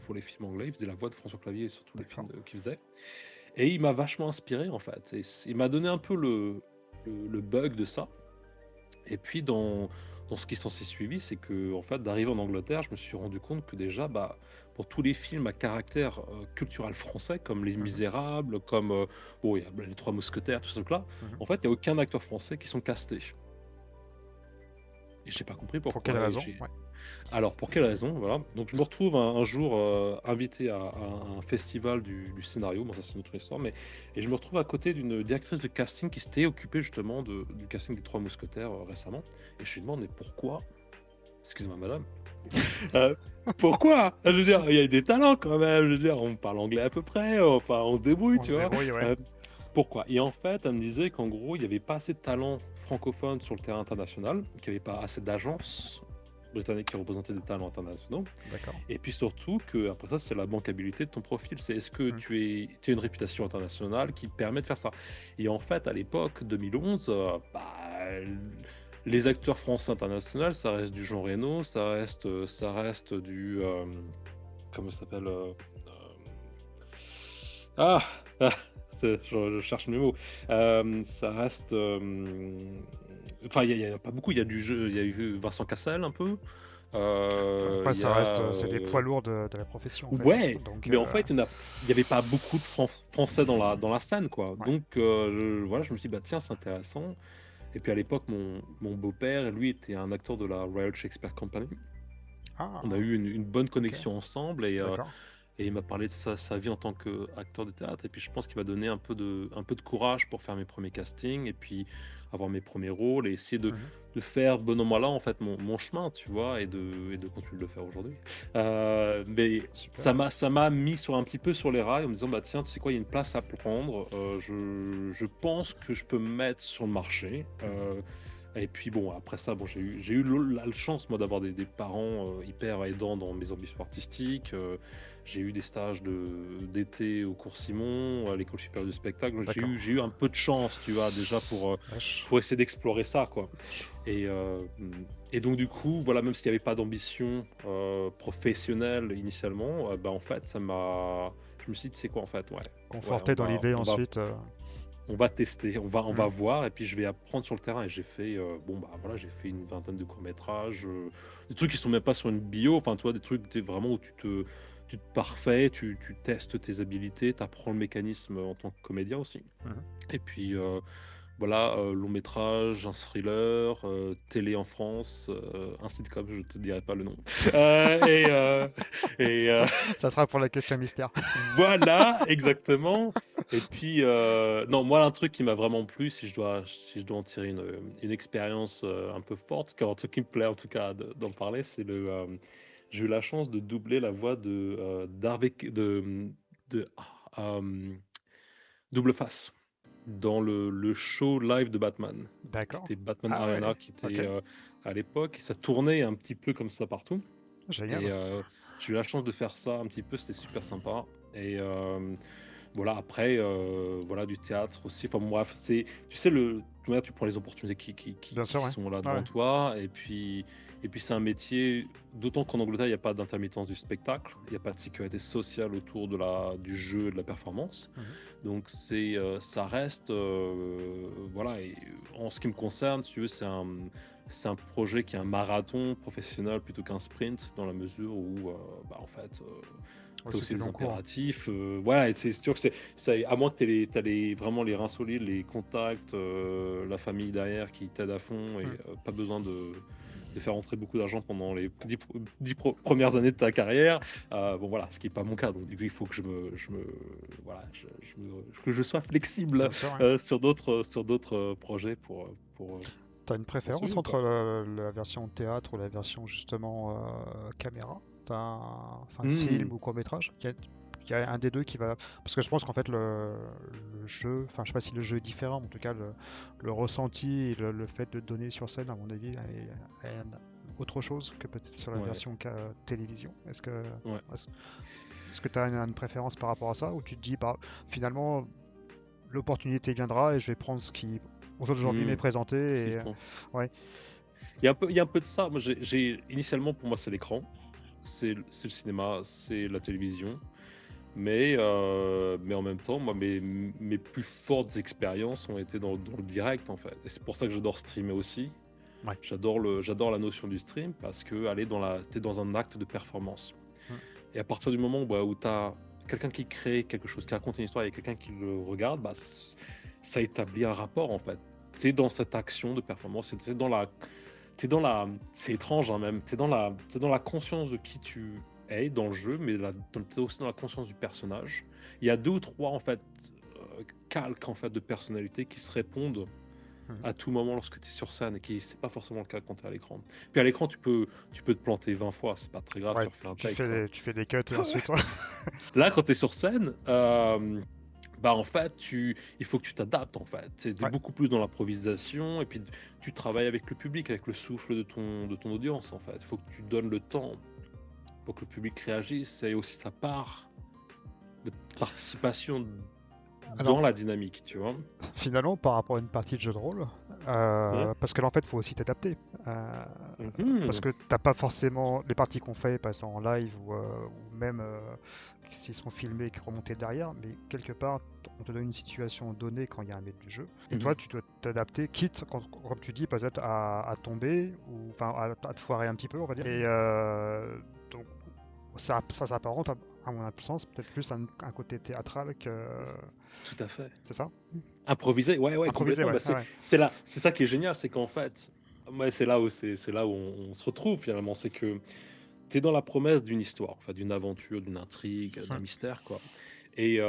pour les films anglais. Il faisait la voix de François Clavier sur tous les films D'accord. qu'il faisait. Et il m'a vachement inspiré en fait. Et il m'a donné un peu le bug de ça. Et puis dans ce qui s'en s'est suivi, c'est que en fait, d'arriver en Angleterre, je me suis rendu compte que déjà, bah, pour tous les films à caractère culturel français, comme Les Mhm. Misérables, comme bon, il y a Les Trois Mousquetaires, tout ce truc-là, Mhm. en fait, il n'y a aucun acteur français qui sont castés. Et j'ai pas compris Pour quelle pourquoi. raison? Ouais. Alors, pour quelle raison? Voilà. Donc, je me retrouve un jour invité à un festival du scénario. Bon, ça, c'est une autre histoire. Et je me retrouve à côté d'une directrice de casting qui s'était occupée justement du casting des Trois Mousquetaires récemment. Et je lui demande, mais pourquoi? Excusez-moi, madame. Euh, Pourquoi? Je veux dire, il y a des talents quand même. Je veux dire, on parle anglais à peu près. Enfin, on se débrouille, On tu se vois. débrouille, ouais. Euh, Pourquoi? Et en fait, elle me disait qu'en gros, il n'y avait pas assez de talents francophones sur le terrain international, qu'il n'y avait pas assez d'agences britanniques qui représentaient des talents internationaux. D'accord. Et puis surtout que après ça, c'est la bancabilité de ton profil. C'est est-ce que Mhm. tu as une réputation internationale qui te permet de faire ça? Et en fait, à l'époque 2011, bah, les acteurs français internationaux, ça reste du Jean Reno, ça reste du comment ça s'appelle ah, ah, je cherche mes mots. Ça reste. Enfin, il y a pas beaucoup. Il y a du jeu. Il y a eu Vincent Cassel un peu. Après, Il y ça a. reste, c'est des poids lourds de la profession, en fait. Ouais, Donc, mais en fait, il y avait pas beaucoup de Français dans la scène, quoi. ouais. Donc, voilà, je me suis dit, bah tiens, c'est intéressant. Et puis à l'époque, mon beau-père, lui, était un acteur de la Royal Shakespeare Company. On a Ah, eu une bonne ok. connexion ensemble D'accord. et il m'a parlé de sa vie en tant qu'acteur de théâtre. Et puis je pense qu'il m'a donné un peu de courage pour faire mes premiers castings et puis avoir mes premiers rôles et essayer de, Mhm. de faire bon an mal an en fait mon chemin, tu vois, et de continuer de le faire aujourd'hui. Mais Super. ça m'a mis un petit peu sur les rails en me disant bah tiens, tu sais quoi, il y a une place à prendre. Je pense que je peux me mettre sur le marché. Et puis bon, après ça, bon, j'ai eu la chance, moi, d'avoir des parents hyper aidants dans mes ambitions artistiques. J'ai eu des stages d'été au cours Simon, à l'école supérieure du spectacle. D'accord. J'ai eu un peu de chance, tu vois, déjà Vache. pour essayer d'explorer ça, quoi. Et, euh, et donc, du coup, voilà, même s'il n'y avait pas d'ambition professionnelle initialement, bah, en fait, je me suis dit, c'est quoi, en fait, ouais, Conforté dans l'idée ensuite. on va tester, on va Mhm. voir, et puis je vais apprendre sur le terrain. Et j'ai fait, bon bah voilà, j'ai fait une vingtaine de courts-métrages, des trucs qui sont même pas sur une bio, enfin tu vois, des trucs vraiment où tu te parfais, tu testes tes habilités, tu apprends le mécanisme en tant que comédien aussi. Mhm. Et puis voilà, long métrage, un thriller, télé en France, un sitcom, je te dirai pas le nom. Euh, et euh, et, Ça sera pour la question mystère. voilà, exactement. Et puis, non, moi, un truc qui m'a vraiment plu, si je dois en tirer une expérience un peu forte, car un truc qui me plaît en tout cas d'en parler, j'ai eu la chance de doubler la voix de Double Face dans le show live de Batman. D'accord. C'était Batman Ah Arena ouais, qui ok. était à l'époque, et ça tournait un petit peu comme ça partout. Et Génial. j'ai eu la chance de faire ça un petit peu, c'était super sympa. Et voilà, après, voilà, du théâtre aussi. Enfin, bref, tu sais, tu prends les opportunités Bien qui sûr, ouais. sont là Ouais, devant ouais. toi. Et puis c'est un métier, d'autant qu'en Angleterre, il n'y a pas d'intermittence du spectacle, il n'y a pas de sécurité sociale autour du jeu et de la performance. Mhm. Donc, ça reste, voilà, et en ce qui me concerne, si tu veux, c'est un projet qui est un marathon professionnel plutôt qu'un sprint, dans la mesure où, bah, en fait, Ouais, tu as c'est aussi du des long cours. impératifs. Voilà, et c'est sûr que à moins que tu aies vraiment les reins solides, les contacts, la famille derrière qui t'aide à fond, et Mhm. pas besoin de faire rentrer beaucoup d'argent pendant les 10 premières années de ta carrière. Bon, voilà, ce qui n'est pas mon cas. Donc, du coup, il faut que voilà, que je sois flexible Bien sûr, ouais. sur d'autres projets T'as une pour préférence suivre, entre quoi. la version théâtre ou la version justement caméra? Enfin, film Hmm. ou court-métrage? Il y a un des deux qui va. Parce que je pense qu'en fait, le jeu, enfin, je sais pas si le jeu est différent, mais en tout cas, le ressenti et le fait de donner sur scène, à mon avis, est autre chose que peut-être sur la Ouais, version télévision. ouais. Est-ce que tu as une préférence par rapport à ça, ou tu te dis, bah, finalement, l'opportunité viendra et je vais prendre ce qui aujourd'hui m'est Hmm. Ce qui présenté se et prend. ouais. Il y a un peu de ça. Moi, initialement, pour moi, c'est l'écran, c'est le cinéma, c'est la télévision. Mais en même temps, moi, mes plus fortes expériences ont été dans le direct, en fait. Et c'est pour ça que j'adore streamer aussi. Ouais. J'adore la notion du stream, parce que t'es dans un acte de performance. Mm. Et à partir du moment où tu as quelqu'un qui crée quelque chose, qui raconte une histoire, et quelqu'un qui le regarde, bah, ça établit un rapport, en fait. Tu es dans cette action de performance, c'est étrange, hein, même, t'es dans la conscience de qui tu es dans le jeu, mais t'es aussi dans la conscience du personnage. Il y a deux ou trois, en fait, calques, en fait, de personnalités qui se répondent Mhm. à tout moment lorsque tu es sur scène, et qui c'est pas forcément le cas quand tu es à l'écran. Puis à l'écran, tu peux te planter 20 fois, c'est pas très grave, tu Ouais, refais un take, quoi. tu fais des cuts et ensuite. Là, quand tu es sur scène, bah en fait, il faut que tu t'adaptes, en fait. Tu es Ouais. beaucoup plus dans l'improvisation, et puis tu travailles avec le public, avec le souffle de ton audience, en fait. Il faut que tu donnes le temps pour que le public réagisse, et aussi sa part de participation Alors, dans la dynamique, tu vois. finalement, par rapport à une partie de jeu de rôle, Ouais. parce que là, en fait, il faut aussi t'adapter. Euh, Parce Mhm. que t'as pas forcément les parties qu'on fait, passant en live ou même s'ils sont filmés et qui remontent derrière, mais quelque part, on te donne une situation donnée quand il y a un maître du jeu, et toi, Mhm. tu dois t'adapter, quitte, comme tu dis, peut-être à tomber ou enfin à te foirer un petit peu, on va dire. Et donc, ça s'apparente, à mon sens, peut-être plus un côté théâtral que. Tout à fait. C'est ça? Improviser, ouais, ouais, Improvisé, complètement. ouais. Bah, Ouais, ouais. c'est ça qui est génial, c'est qu'en fait, ouais, c'est là où on se retrouve finalement, c'est que tu es dans la promesse d'une histoire, enfin d'une aventure, d'une intrigue, d'un Hmm. mystère, quoi. Et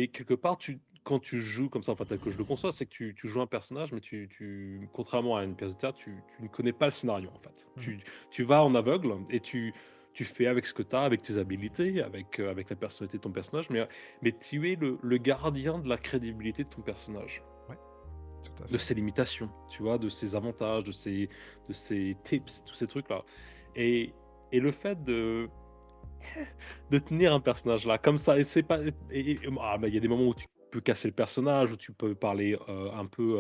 quelque part, quand tu joues comme ça, enfin tel que je le conçois, c'est que tu joues un personnage, mais contrairement à une pièce de théâtre, tu ne connais pas le scénario, en fait. Mhm. Tu vas en aveugle, et tu fais avec ce que tu as, avec tes habilités, avec la personnalité de ton personnage, mais tu es le gardien de la crédibilité de ton personnage. Ouais. Tout à de fait. ses limitations, tu vois, de ses avantages, de ses tips, tous ces trucs-là. Et, et le fait de tenir un personnage là comme ça, et c'est pas bah, il y a des moments où tu peux casser le personnage, où tu peux parler un peu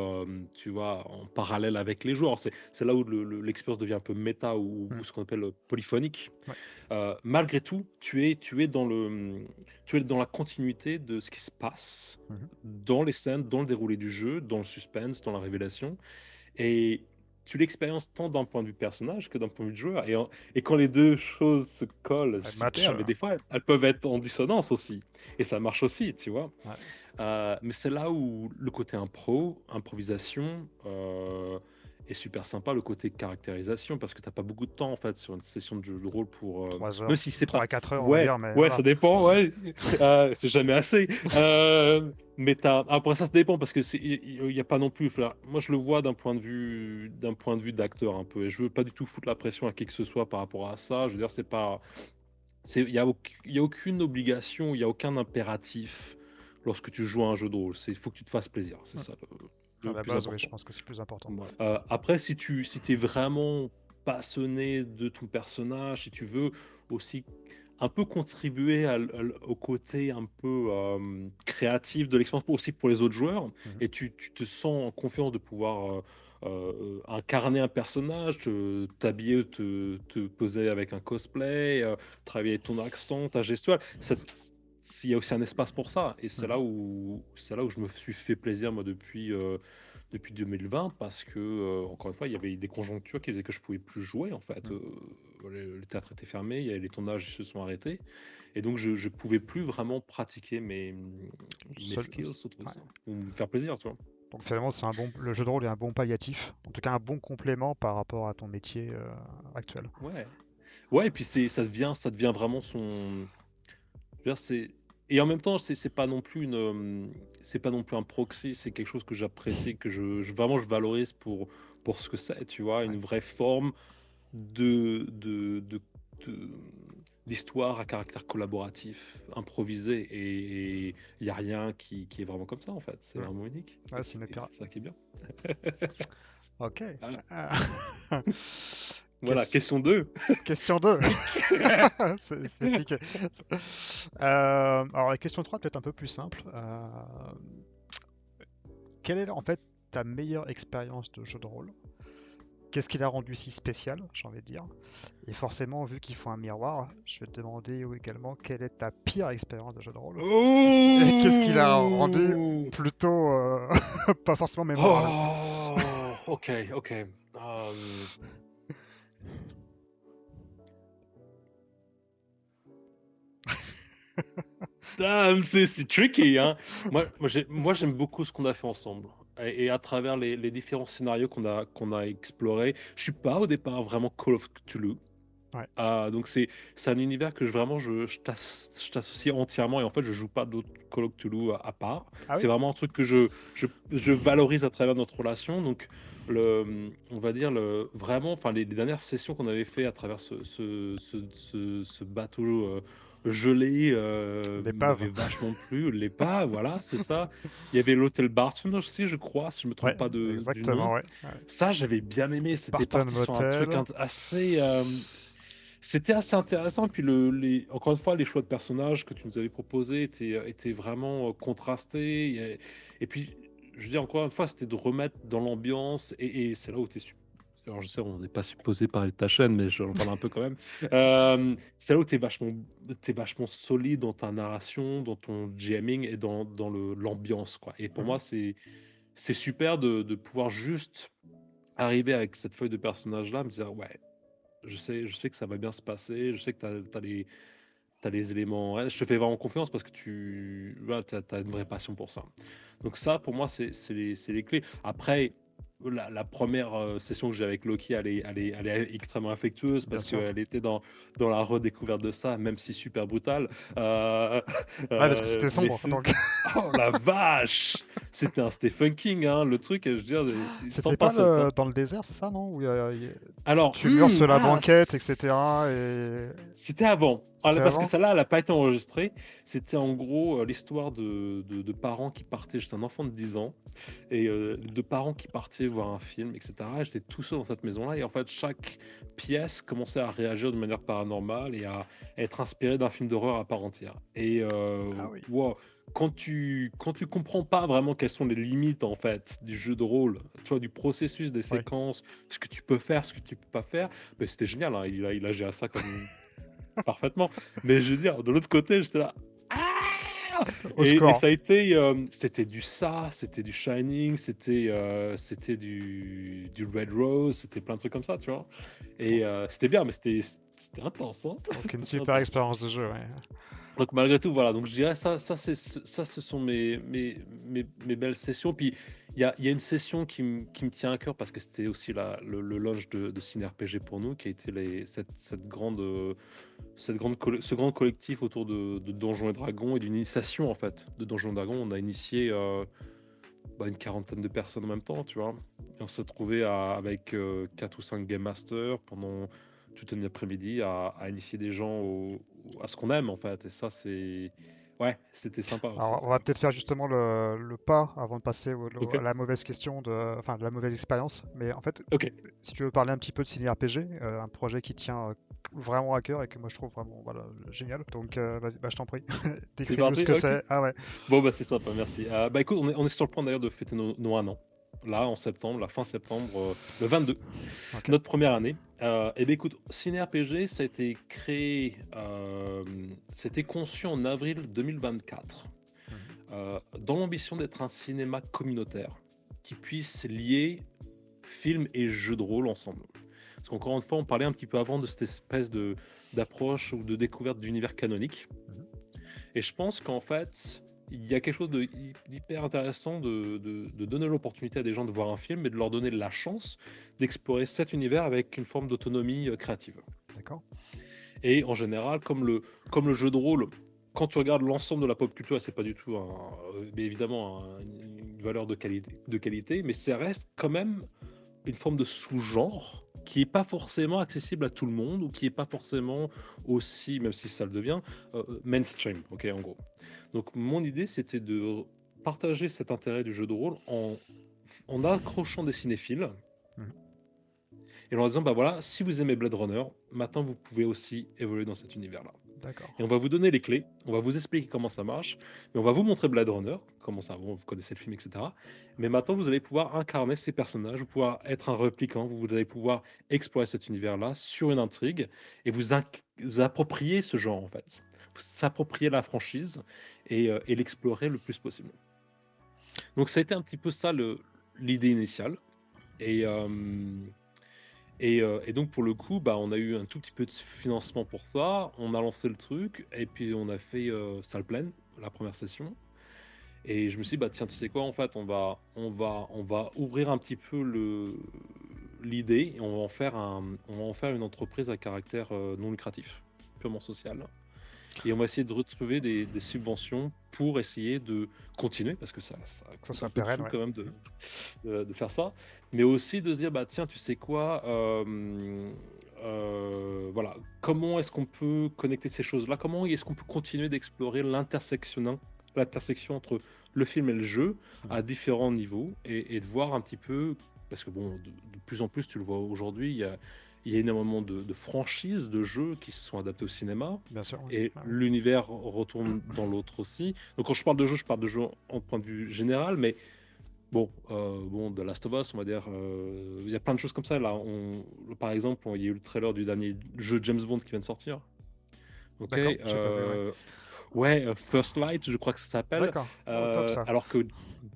tu vois, en parallèle avec les joueurs. C'est là où l'expérience devient un peu méta, ou Mm. ce qu'on appelle polyphonique. Ouais. Malgré tout, tu es dans tu es dans la continuité de ce qui se passe Mhm. dans les scènes, dans le déroulé du jeu, dans le suspense, dans la révélation. Et tu l'expériences tant d'un point de vue personnage que d'un point de vue de joueur. Et quand les deux choses se collent, Ouais, match. super, mais des fois, elles peuvent être en dissonance aussi. Et ça marche aussi, tu vois. Ouais. Mais c'est là où le côté improvisation, est super sympa, le côté caractérisation, parce que t'as pas beaucoup de temps en fait sur une session de jeu de rôle pour. 3 Même heures, si c'est 3 pas. à 4 heures, on va Ouais, dire, mais ouais, voilà. ça dépend, ouais. C'est jamais assez. Mais après ça dépend parce que il y a pas non plus. Moi, je le vois d'un point de vue d'acteur un peu. Et je veux pas du tout foutre la pression à qui que ce soit par rapport à ça. Je veux dire, c'est pas. Il y a aucune obligation, il y a aucun impératif lorsque tu joues à un jeu de rôle. Il faut que tu te fasses plaisir. C'est Mm. ça À le la plus base, oui, je important. pense que c'est le plus important. Voilà. Après, si t'es vraiment passionné de ton personnage, si tu veux aussi un peu contribuer au côté un peu créatif de l'expérience, aussi pour les autres joueurs, Mhm. et tu te sens en confiance de pouvoir incarner un personnage, t'habiller, te poser avec un cosplay, travailler ton accent, ta gestuelle. Il y a aussi un espace pour ça, et Mhm. c'est là où je me suis fait plaisir moi depuis 2020, parce que encore une fois il y avait des conjonctures qui faisaient que je pouvais plus jouer en fait. Mhm. Le théâtre était fermé, les tournages se sont arrêtés, et donc je pouvais plus vraiment pratiquer mes Seul- skills autour de ouais. ça, ou me faire plaisir, tu vois. Donc finalement, le jeu de rôle est un bon palliatif, en tout cas un bon complément par rapport à ton métier actuel. Ouais, ouais, et puis ça devient vraiment son. Je veux dire, et en même temps, c'est pas non plus c'est pas non plus un proxy, c'est quelque chose que j'apprécie, que vraiment je valorise pour ce que c'est, tu vois, Ouais. une vraie forme de- de- d'histoire à caractère collaboratif, improvisé, et il n'y a rien qui est vraiment comme ça en fait, c'est Mm. vraiment unique, Ouais, et c'est une c'est ça qui est bien. Ok. Voilà, voilà, Question, question 2. question 2. C'est tiqué. Alors la question 3 peut-être un peu plus simple. Quelle est en fait ta meilleure expérience de jeu de rôle? Qu'est-ce qui l'a rendu si spécial, j'ai envie de dire? Et forcément, vu qu'il faut un miroir, je vais te demander également quelle est ta pire expérience de jeu de rôle? Et qu'est-ce qui l'a rendu Oh, plutôt pas forcément mémorable? oh, ok, ok. Euh, c'est tricky, hein. Moi, j'aime beaucoup ce qu'on a fait ensemble. Et à travers les différents scénarios qu'on a explorés, je suis pas au départ vraiment Call of Cthulhu. Ouais. Donc c'est un univers que je t'associe entièrement, et en fait je joue pas d'autres Call of Cthulhu à part. Ah C'est oui? vraiment un truc que je valorise à travers notre relation. Donc on va dire vraiment, enfin les dernières sessions qu'on avait fait à travers ce bateau gelé m'avait L'épave. vachement plu. L'épave, voilà, c'est ça. Il y avait l'hôtel Barton aussi, je crois, si je me trompe Ouais, pas du nom. exactement, ouais. Ouais. Ça, j'avais bien aimé. C'était Barton parti sur un truc Motel. assez. C'était assez intéressant. Et puis, encore une fois, les choix de personnages que tu nous avais proposés étaient vraiment contrastés. Et puis, je veux dire, encore une fois, c'était de remettre dans l'ambiance. Et c'est là où tu es. Alors, je sais, on n'est pas supposé parler de ta chaîne, mais j'en parle un peu quand même. C'est là où tu es vachement solide dans ta narration, dans ton GMing, et dans l'ambiance, quoi. Et pour Mhm. moi, c'est super de pouvoir juste arriver avec cette feuille de personnage-là, me dire, ouais, je sais que ça va bien se passer, je sais que t'as les éléments, ouais, je te fais vraiment confiance parce que voilà, t'as une vraie passion pour ça. Donc ça, pour moi, c'est les clés. Après, la première session que j'ai avec Loki, elle est extrêmement affectueuse Bien parce sûr. qu'elle était dans la redécouverte de ça, même si super brutale. Ouais, parce que c'était Mais sombre, donc. oh la vache! c'était un Stephen King, hein, le truc, je veux dire, sans C'était pas pincettes, hein. dans le désert, c'est ça, non? Où Alors, tu meurs sur la ah, banquette, etc. Et c'était avant. c'était Parce que avant? celle-là, elle n'a pas été enregistrée. C'était en gros l'histoire de parents qui partaient. J'étais un enfant de 10 ans. Et de parents qui partaient voir un film, etc. Et j'étais tout seul dans cette maison-là. Et en fait, chaque pièce commençait à réagir de manière paranormale et à être inspirée d'un film d'horreur à part entière. Et Ah oui. wow, quand tu comprends pas vraiment quelles sont les limites en fait du jeu de rôle, tu vois, du processus, des Ouais. séquences, ce que tu peux faire, ce que tu peux pas faire, ben, c'était génial, hein. Il a géré ça comme parfaitement. Mais je veux dire, de l'autre côté, j'étais là. Ah Au et score. ça a été, c'était du ça, c'était du Shining, c'était du Red Rose, c'était plein de trucs comme ça, tu vois. Et c'était bien, mais c'était intense, hein. Donc une C'était super intense. expérience de jeu, ouais. Donc malgré tout, voilà. Donc je dirais ça, ce sont mes belles sessions. Puis il y a une session qui me tient à cœur parce que c'était aussi le launch de Cine RPG pour nous, qui a été ce grand collectif autour de Donjons et Dragons et d'une initiation en fait de Donjons et Dragons. On a initié une quarantaine de personnes en même temps, tu vois. Et on s'est trouvé avec 4 ou 5 Game Masters pendant toute une après-midi à initier des gens à ce qu'on aime en fait. Et ça, ouais, c'était sympa aussi. Alors, on va peut-être faire justement le pas avant de passer Ok, à la mauvaise question, enfin, de la mauvaise expérience. Mais en fait, ok, si tu veux parler un petit peu de Ciné RPG, un projet qui tient vraiment à cœur et que moi je trouve vraiment voilà, génial. Donc, vas-y, bah, je t'en prie, c'est décris-nous ce parti, que ok. c'est. Ah ouais, Bon, bah c'est sympa, merci. Bah écoute, on est sur le point d'ailleurs de fêter nos 1 an. Là, en septembre, la fin septembre, le 22, ok. notre première année. Et bien écoute, Ciné RPG, ça a été créé, c'était conçu en avril 2024, Mhm. dans l'ambition d'être un cinéma communautaire qui puisse lier film et jeu de rôle ensemble. Parce qu'encore une fois, on parlait un petit peu avant de cette espèce d'approche ou de découverte d'univers canonique. Mhm. Et je pense qu'en fait, il y a quelque chose d'hyper intéressant de donner l'opportunité à des gens de voir un film et de leur donner la chance d'explorer cet univers avec une forme d'autonomie créative. D'accord. Et en général, comme le jeu de rôle, quand tu regardes l'ensemble de la pop culture, c'est pas du tout mais évidemment une valeur de qualité, mais ça reste quand même une forme de sous-genre qui est pas forcément accessible à tout le monde ou qui est pas forcément aussi, même si ça le devient, mainstream, ok, en gros. Donc mon idée, c'était de partager cet intérêt du jeu de rôle en accrochant des cinéphiles Mhm. et en leur disant, bah voilà, si vous aimez Blade Runner, maintenant vous pouvez aussi évoluer dans cet univers-là. D'accord. Et on va vous donner les clés, on va vous expliquer comment ça marche, mais on va vous montrer Blade Runner, comment ça, bon, vous connaissez le film, etc. Mais maintenant, vous allez pouvoir incarner ces personnages, vous pouvoir être un replicant, vous allez pouvoir explorer cet univers-là sur une intrigue et vous approprier ce genre, en fait. Vous s'approprier la franchise et l'explorer le plus possible. Donc, ça a été un petit peu ça l'idée initiale. Et, et donc pour le coup, bah, on a eu un tout petit peu de financement pour ça. On a lancé le truc et puis on a fait salle pleine la première session. Et je me suis dit, bah tiens, tu sais quoi, en fait, on va ouvrir un petit peu l'idée et on va en faire une entreprise à caractère non lucratif, purement social. Et on va essayer de retrouver des subventions pour essayer de continuer, parce que ça Que ça coûte soit un peu de pérenne, sous ouais. quand même Mhm. de faire ça, mais aussi de se dire, bah tiens, tu sais quoi, voilà, comment est-ce qu'on peut connecter ces choses-là, comment est-ce qu'on peut continuer d'explorer l'intersection entre le film et le jeu à Mhm. différents niveaux, et de voir un petit peu, parce que bon, de plus en plus, tu le vois aujourd'hui, il y a énormément de franchises de jeux qui se sont adaptés au cinéma, Bien sûr, oui. et Ah oui. l'univers retourne dans l'autre aussi. Donc quand je parle de jeux en point de vue général, mais bon, The Last of Us, on va dire, il y a plein de choses comme ça. Là, par exemple, il y a eu le trailer du dernier jeu James Bond qui vient de sortir. Ok, D'accord, j'ai pas vu, ouais. ouais, First Light, je crois que ça s'appelle. D'accord. Oh, top ça. Alors que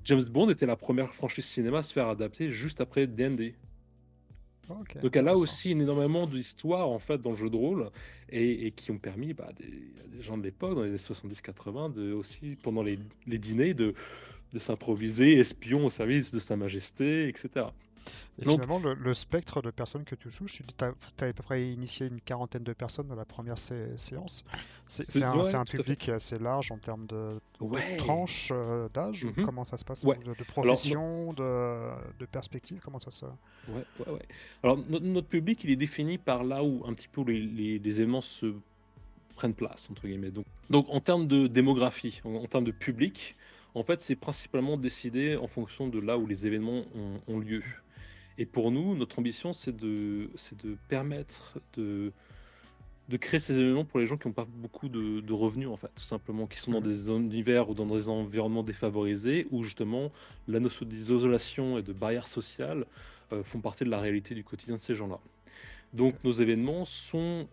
James Bond était la première franchise cinéma à se faire adapter juste après D&D. Ok, Donc elle a intéressant. aussi énormément d'histoires en fait dans le jeu de rôle et qui ont permis des gens de l'époque, dans les années 70-80, aussi pendant les dîners, de s'improviser espion au service de Sa Majesté, etc. Et Donc, finalement, le spectre de personnes que tu touches, tu dis que tu as à peu près initié une quarantaine de personnes dans la première séance. C'est ouais, un tout à fait. public qui est assez large en termes de Ouais. tranche d'âge, ou Mhm. comment ça se passe, Ouais. ou de Alors, profession, de perspective, comment ça se... ouais, ouais, ouais. Alors, notre public, il est défini par là où un petit peu les événements se prennent place, entre guillemets. Donc en termes de démographie, en termes de public, en fait, c'est principalement décidé en fonction de là où les événements ont lieu. Et pour nous, notre ambition, c'est de permettre de créer ces événements pour les gens qui n'ont pas beaucoup de revenus, en fait, tout simplement, qui sont dans Mhm. des univers ou dans des environnements défavorisés, où justement la notion d'isolation et de barrières sociales font partie de la réalité du quotidien de ces gens-là. Donc nos événements sont,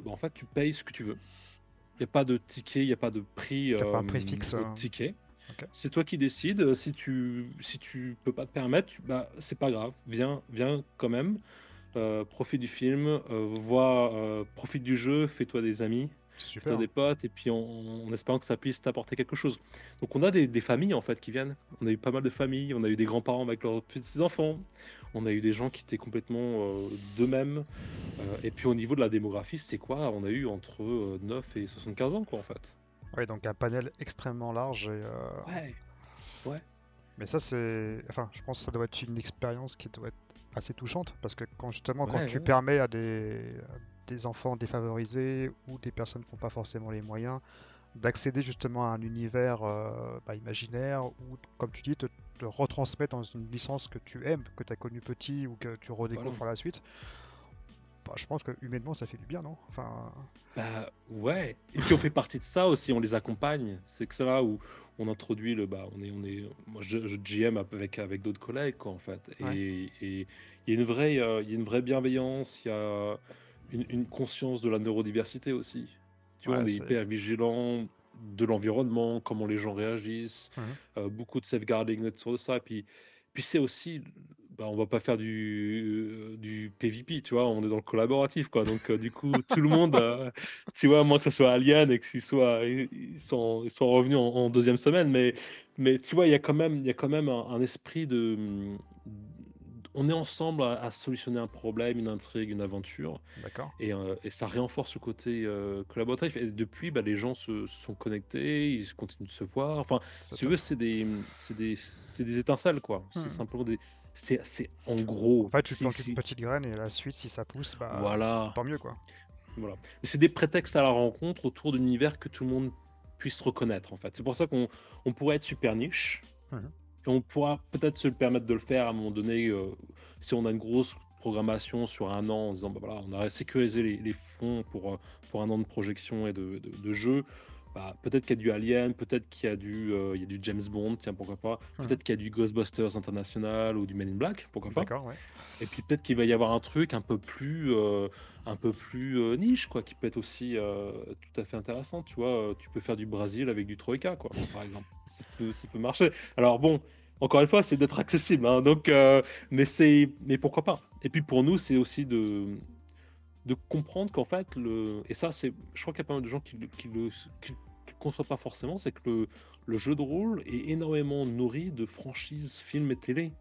en fait, tu payes ce que tu veux. Il n'y a pas de ticket, il n'y a pas de prix T'as pas un prix fixe. au ticket. Ok. C'est toi qui décides. Si tu peux pas te permettre, bah, c'est pas grave. Viens quand même. Profite du film, profite du jeu, fais-toi des amis, C'est fais-toi super. des potes, et puis en espérant que ça puisse t'apporter quelque chose. Donc on a des familles en fait qui viennent. On a eu pas mal de familles, on a eu des grands-parents avec leurs petits-enfants, on a eu des gens qui étaient complètement d'eux-mêmes. Et puis au niveau de la démographie, c'est quoi? On a eu entre 9 et 75 ans quoi en fait. Oui, donc un panel extrêmement large. Ouais, ouais, Mais ça, enfin, je pense que ça doit être une expérience qui doit être assez touchante, parce que justement, quand ouais, tu ouais, ouais. permets à des enfants défavorisés ou des personnes qui n'ont pas forcément les moyens d'accéder justement à un univers imaginaire, ou, comme tu dis, te retransmettre dans une licence que tu aimes, que tu as connu petit ou que tu Voilà. redécouvres par la suite, je pense que humainement, ça fait du bien, non? Enfin, Bah ouais. Et puis on fait partie de ça aussi, on les accompagne. C'est que c'est là où on introduit moi je GM avec d'autres collègues quoi en fait. ouais, Et il y a il y a une vraie bienveillance, il y a une conscience de la neurodiversité aussi. Tu vois, on ouais, est c'est. hyper vigilant de l'environnement, comment les gens réagissent, Mhm. beaucoup de safeguarding autour de ça. Puis c'est aussi, bah, on va pas faire du PvP, tu vois, on est dans le collaboratif, quoi. Donc, du coup, tout le monde, tu vois, à moins que ce soit Alien et ils soient revenus en deuxième semaine, mais tu vois, il y a quand même un esprit on est ensemble à solutionner un problème, une intrigue, une aventure. D'accord. Et ça renforce le côté collaboratif. Et depuis, bah, les gens se sont connectés, ils continuent de se voir. Enfin, C'est si tu veux, top. c'est des étincelles, quoi. C'est Hmm. simplement des. C'est en En gros, fait, tu plantes une petite graine et la suite, si ça pousse, voilà, tant mieux, quoi. voilà. Mais c'est des prétextes à la rencontre autour d'un univers que tout le monde puisse reconnaître, en fait. C'est pour ça qu'on pourrait être super niche. Mhm. Et on pourra peut-être se le permettre de le faire à un moment donné, si on a une grosse programmation sur un an, en disant bah voilà, on a sécurisé les fonds pour un an de projection et de jeu. Bah, peut-être qu'il y a du Alien, peut-être qu'il y a du James Bond, tiens pourquoi pas. Mhm. Peut-être qu'il y a du Ghostbusters International ou du Men in Black, pourquoi pas. D'accord, ouais. Et puis peut-être qu'il va y avoir un truc un peu plus niche, quoi, qui peut être aussi tout à fait intéressant. Tu vois, tu peux faire du Brésil avec du Troika, quoi, par exemple. Ça peut marcher. Alors bon, encore une fois, c'est d'être accessible, hein, donc, mais pourquoi pas? Et puis pour nous, c'est aussi de comprendre qu'en fait, et ça, je crois qu'il y a pas mal de gens qui le conçoivent pas forcément, c'est que le jeu de rôle est énormément nourri de franchises, films et télé.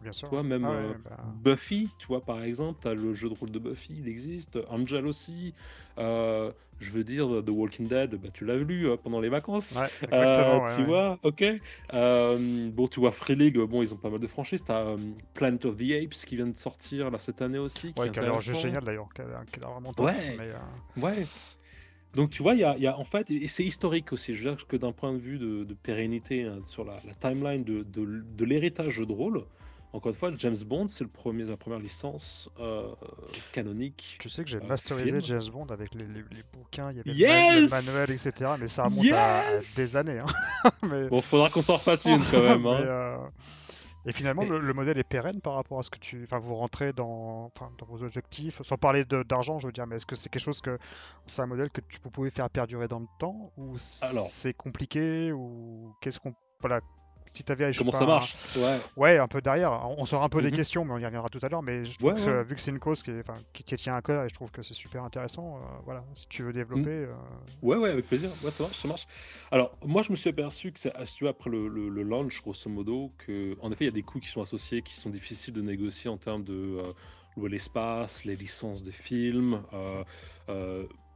Bien Tu sûr. vois, même Ah ouais, Buffy, tu vois, par exemple, tu as le jeu de rôle de Buffy, il existe. Angel aussi. euh, je veux dire, The Walking Dead, bah, tu l'as lu pendant les vacances. ouais, exactement, ouais, Tu ouais. vois, ok. Bon, tu vois, Free League, bon, ils ont pas mal de franchises. Tu as Planet of the Apes qui vient de sortir là cette année aussi, qui Ouais, est qui a l'air juste intéressant. génial d'ailleurs, qui a l'air vraiment top. Ouais, Mais ouais. Donc tu vois, il y a en fait, et c'est historique aussi, je veux dire que d'un point de vue de pérennité hein, sur la timeline de l'héritage jeu de rôle, encore une fois, James Bond, c'est la première licence canonique tu sais que j'ai masterisé film. James Bond avec les bouquins, il y avait le manuel, Yes! etc. Mais ça remonte à des Yes! années, hein. Mais, Bon, faudra qu'on s'en refasse une quand même, mais hein. et finalement, Mais, le modèle est pérenne par rapport à ce que enfin, vous rentrez enfin, dans vos objectifs, sans parler d'argent, je veux dire, mais est-ce que c'est quelque chose c'est un modèle que vous pouvez faire perdurer dans le temps, ou alors, c'est compliqué, ou qu'est-ce qu'on, voilà, si tu avais, je sais Comment ça pas, marche? Ouais. ouais, un peu derrière. On sort un peu des Mhm. questions, mais on y reviendra tout à l'heure. Mais je trouve Ouais, que ouais. vu que c'est une cause enfin, qui te tient à cœur, et je trouve que c'est super intéressant, voilà, si tu veux Mm. développer. Ouais, ouais, avec plaisir. Ouais, ça marche, ça marche. Alors, moi, je me suis aperçu que c'est, si tu vois, après le launch, grosso modo, que, en effet, il y a des coûts qui sont associés, qui sont difficiles de négocier en termes de louer l'espace, les licences des films,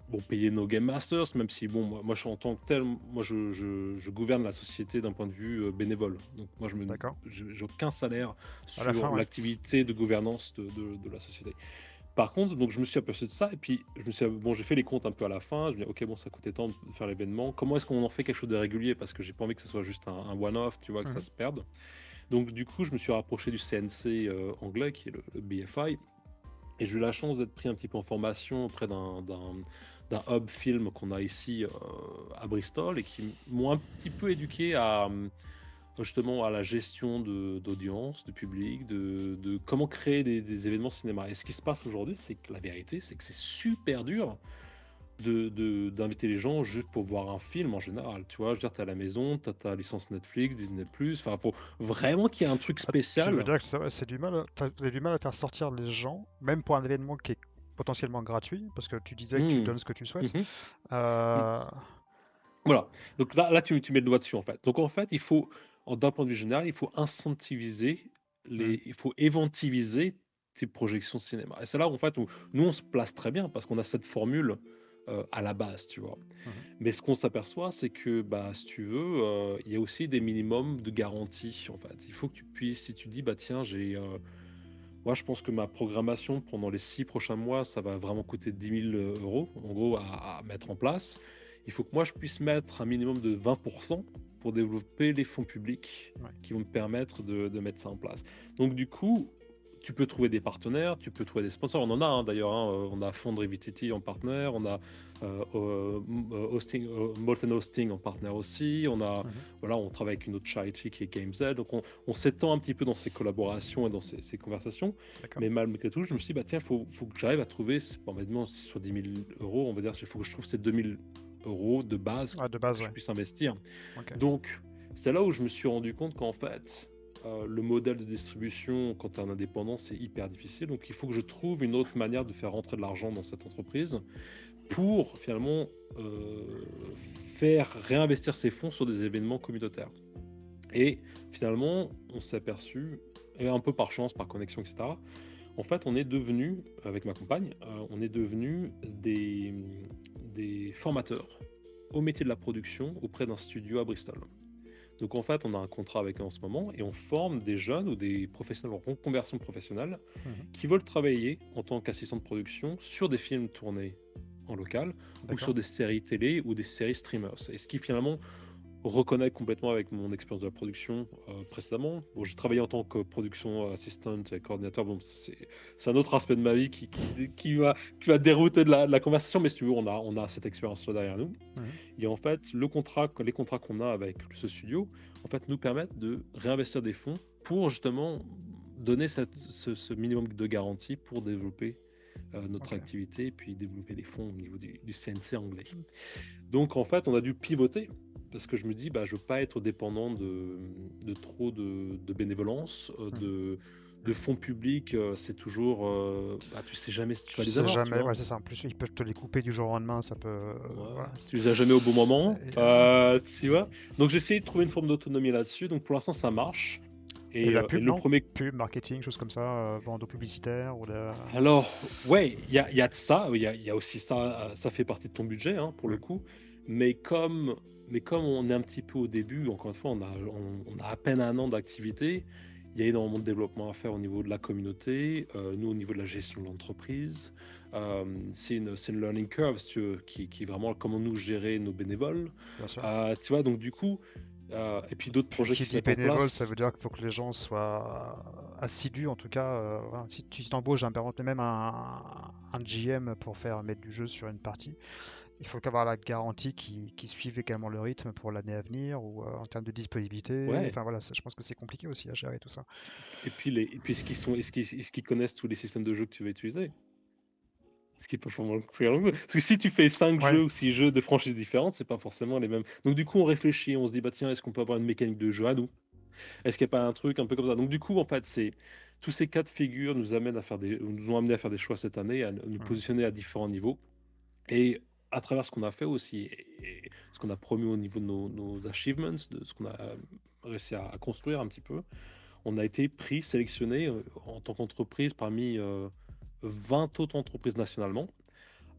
bon, payer nos Game Masters, même si, bon, moi, je suis en tant que tel, moi, je gouverne la société d'un point de vue bénévole. Donc, moi, D'accord. j'ai aucun salaire À la fin, sur ouais. l'activité de gouvernance de la société. Par contre, donc je me suis aperçu de ça et puis je me suis bon, j'ai fait les comptes un peu à la fin. Je me dis ok, bon, ça coûtait tant de faire l'événement. Comment est-ce qu'on en fait quelque chose de régulier? Parce que j'ai pas envie que ce soit juste un one-off, tu vois, que ça Mhm. se perde. Donc du coup, je me suis rapproché du CNC anglais, qui est le BFI, et j'ai eu la chance d'être pris un petit peu en formation auprès d'un hub film qu'on a ici à Bristol et qui m'ont un petit peu éduqué à justement à la gestion d'audience, de public, de comment créer des événements cinéma. Et ce qui se passe aujourd'hui, c'est que la vérité, c'est que c'est super dur d'inviter les gens juste pour voir un film en général. Tu vois, je veux dire, t'es à la maison, t'as ta licence Netflix, Disney+, enfin, faut vraiment qu'il y ait un truc Ah, tu veux spécial. dire que c'est du mal, vous avez du mal à faire sortir les gens, même pour un événement qui est potentiellement gratuit, parce que tu disais que tu Hmm. donnes ce que tu souhaites. Mhm. Hmm. Euh, Voilà. Donc là tu mets le doigt dessus, en fait. Donc en fait, il faut, d'un point de vue général, il faut incentiviser hmm, il faut éventiviser tes projections cinéma. Et c'est là où, en fait, où nous, on se place très bien parce qu'on a cette formule à la base, tu vois. mhm. Mais ce qu'on s'aperçoit, c'est que, bah, si tu veux, il y a aussi des minimums de garantie, en fait. Il faut que tu puisses, si tu dis, bah tiens, moi, je pense que ma programmation pendant les 6 prochains mois, ça va vraiment coûter 10 000 euros, en gros, à mettre en place. Il faut que moi, je puisse mettre un minimum de 20% pour développer les fonds publics Ouais. qui vont me permettre de mettre ça en place. Donc, du coup, tu peux trouver des partenaires, tu peux trouver des sponsors. On en a d'ailleurs. On a Foundry VTT en partenaire, on a Molten Hosting en partenaire aussi. Mhm. Voilà, on travaille avec une autre charity qui est GameZ. Donc on s'étend un petit peu dans ces collaborations et dans ces conversations. D'accord. Mais malgré tout, je me suis dit, bah tiens, faut que j'arrive à trouver, bon, maintenant, sur 10 000 euros, on va dire, il faut que je trouve ces 2 000 euros de base Ah, de pour que base, je ouais. puisse investir. Ok. Donc, c'est là où je me suis rendu compte qu'en fait, le modèle de distribution, quand tu es un indépendant, c'est hyper difficile. Donc, il faut que je trouve une autre manière de faire rentrer de l'argent dans cette entreprise pour finalement faire réinvestir ces fonds sur des événements communautaires. Et finalement, on s'est aperçu, et un peu par chance, par connexion, etc., en fait, on est devenu, avec ma compagne, on est devenu des formateurs au métier de la production auprès d'un studio à Bristol. Donc en fait, on a un contrat avec eux en ce moment et on forme des jeunes ou des professionnels en reconversion professionnelle Mhm. qui veulent travailler en tant qu'assistant de production sur des films tournés en local ou D'accord. sur des séries télé ou des séries streamers. Et ce qui finalement reconnaît complètement avec mon expérience de la production précédemment. Bon, j'ai travaillé en tant que production assistant et coordinateur. Bon, c'est un autre aspect de ma vie qui va dérouter de la conversation, mais si tu veux, on a cette expérience-là derrière nous. Mhm. Et en fait, les contrats qu'on a avec ce studio, en fait, nous permettent de réinvestir des fonds pour justement donner ce minimum de garantie pour développer notre Ok. activité et puis développer des fonds au niveau du CNC anglais. Donc en fait, on a dû pivoter parce que je me dis, bah, je veux pas être dépendant de trop de bénévolence, Mhm. de fonds publics. C'est toujours, bah, tu sais jamais si tu Tu vas les sais avoir, tu jamais, vois. ouais, c'est ça. En plus, ils peuvent te les couper du jour au lendemain, ça peut. Ouais, Voilà. tu les as jamais au bon moment, Et, tu vois. Donc j'ai essayé de trouver une forme d'autonomie là-dessus. Donc pour l'instant, ça marche. et la Et pub, le non? premier Pub, marketing, choses comme ça, bandeau publicitaire ou de. Alors, ouais, il y a de ça, il y a aussi ça, ça fait partie de ton budget, hein, pour le Mhm. coup. Mais comme on est un petit peu au début, encore une fois, on a à peine un an d'activité, il y a énormément de développement à faire au niveau de la communauté, nous au niveau de la gestion de l'entreprise. C'est une learning curve, si tu veux, qui est vraiment comment nous gérer nos bénévoles. Bien sûr. Tu vois, donc du coup, et puis d'autres Puis projets qui qui se dit mettent en bénévole, ça place. veut dire qu'il faut que les gens soient assidus, en tout cas. Voilà. Si tu t'embauches même un GM pour faire mettre du jeu sur une partie, il faut avoir la garantie qui suive également le rythme pour l'année à venir ou en termes de disponibilité. Ouais. Enfin voilà, je pense que c'est compliqué aussi à gérer tout ça. Et puis est-ce qu'ils connaissent tous les systèmes de jeu que tu vas utiliser? Ce qui peut vraiment c'est vraiment cool. Parce que si tu fais 5 Ouais, jeux ou 6 jeux de franchises différentes, c'est pas forcément les mêmes. Donc du coup, on réfléchit, on se dit, bah tiens, est-ce qu'on peut avoir une mécanique de jeu à nous? Est-ce qu'il n'y a pas un truc un peu comme ça? Donc du coup, en fait, tous ces cas de figure nous ont amené à faire des choix cette année, à nous Mhm. positionner à différents niveaux. Et à travers ce qu'on a fait aussi, et ce qu'on a promu au niveau de nos achievements, de ce qu'on a réussi à construire un petit peu, on a été sélectionné en tant qu'entreprise parmi 20 autres entreprises nationalement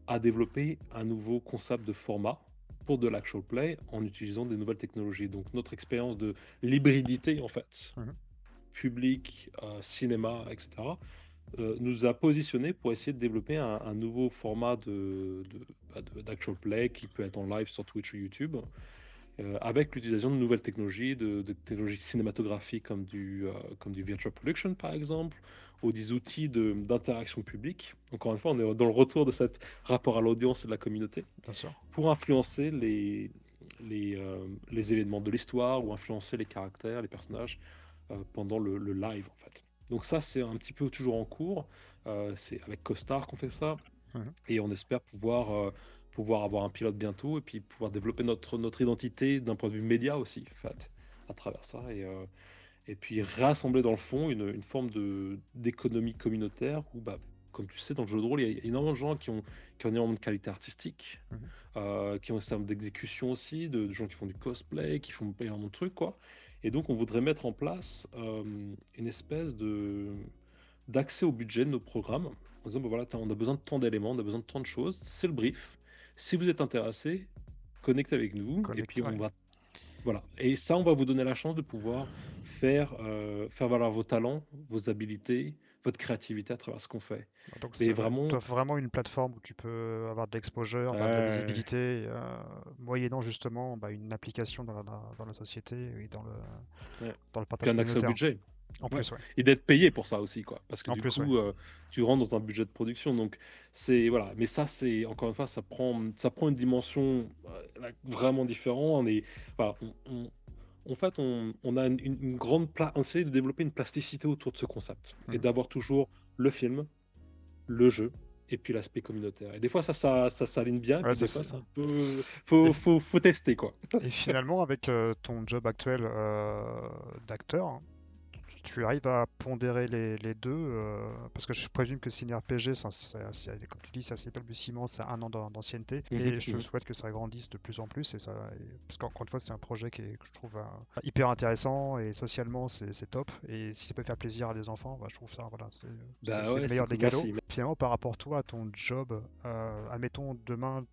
à développer un nouveau concept de format pour de l'actual play en utilisant des nouvelles technologies. Donc notre expérience de l'hybridité, en fait, Mhm. public, cinéma, etc., nous a positionné pour essayer de développer un nouveau format d'actual play qui peut être en live sur Twitch ou YouTube, avec l'utilisation de nouvelles technologies, de technologies cinématographiques comme du virtual production par exemple, ou des outils d'interaction publique. Encore une fois, on est dans le retour de ce rapport à l'audience et de la communauté Bien sûr. pour influencer les événements de l'histoire ou influencer les caractères, les personnages pendant le live en fait. Donc ça, c'est un petit peu toujours en cours. C'est avec Costar qu'on fait ça. Mhm. Et on espère pouvoir avoir un pilote bientôt et puis pouvoir développer notre identité d'un point de vue média aussi, en fait, à travers ça. Et puis rassembler dans le fond une forme d'économie communautaire où, bah, comme tu sais, dans le jeu de rôle, il y a énormément de gens qui ont énormément de qualité artistique, Mhm. qui ont un certain d'exécution aussi, de gens qui font du cosplay, qui font énormément de trucs, quoi. Et donc, on voudrait mettre en place une espèce d'accès au budget de nos programmes en disant, bah voilà, on a besoin de tant d'éléments, on a besoin de tant de choses, c'est le brief. Si vous êtes intéressé, connectez avec nous et puis Ouais. on va. Voilà. Et ça, on va vous donner la chance de pouvoir faire valoir vos talents, vos habilités, votre créativité à travers ce qu'on fait. Donc Mais c'est ouais, vraiment, vraiment une plateforme où tu peux avoir de l'exposure, enfin de la euh, visibilité, moyennant justement bah, une application dans la société et ouais. dans le Puis partage un accès au communautaire. budget. En Ouais. plus, ouais. Et d'être payé pour ça aussi, quoi. Parce que En du plus, ouais. coup, tu rentres dans un budget de production. Donc, voilà. Mais ça, encore une fois, ça prend une dimension vraiment différente. Voilà, en fait, on a une grande on essaie de développer une plasticité autour de ce concept et Mhm. d'avoir toujours le film, le jeu et puis l'aspect communautaire. Et des fois, ça s'aligne bien, et Ouais, puis des fois, c'est un peu, Et, faut tester, quoi. et finalement, avec ton job actuel d'acteur, hein, tu arrives à pondérer les deux, parce que je présume que Ciné RPG, comme tu dis, c'est assez balbutiement, c'est un an d'ancienneté, Mhm, et je te mhm. souhaite que ça grandisse de plus en plus, parce qu'encore une fois, c'est un projet que je trouve hyper intéressant, et socialement, c'est top, et si ça peut faire plaisir à des enfants, bah, je trouve ça, voilà, Bah c'est le ouais, c'est meilleur des cool. cadeaux. Merci. Finalement, par rapport toi, à ton job, admettons, demain,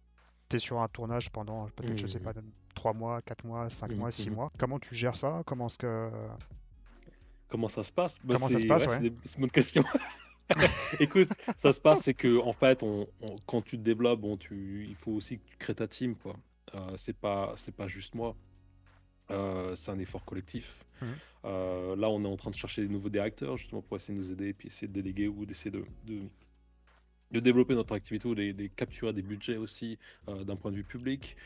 tu es sur un tournage pendant peut-être, je sais pas, Mhm, 3 mois, 4 mois, 5 mhm, mois, 6 mhm. mois. Comment tu gères ça? Comment ça se passe? Bah, Comment ça se passe, ouais? c'est une bonne question. Écoute, ça se passe, c'est que en fait, quand tu te développes, bon, il faut aussi que tu crées ta team, quoi. C'est pas juste moi. C'est un effort collectif. Mhm. Là, on est en train de chercher des nouveaux directeurs justement pour essayer de nous aider et puis essayer de déléguer ou d'essayer de développer notre activité ou de capturer des budgets aussi d'un point de vue public.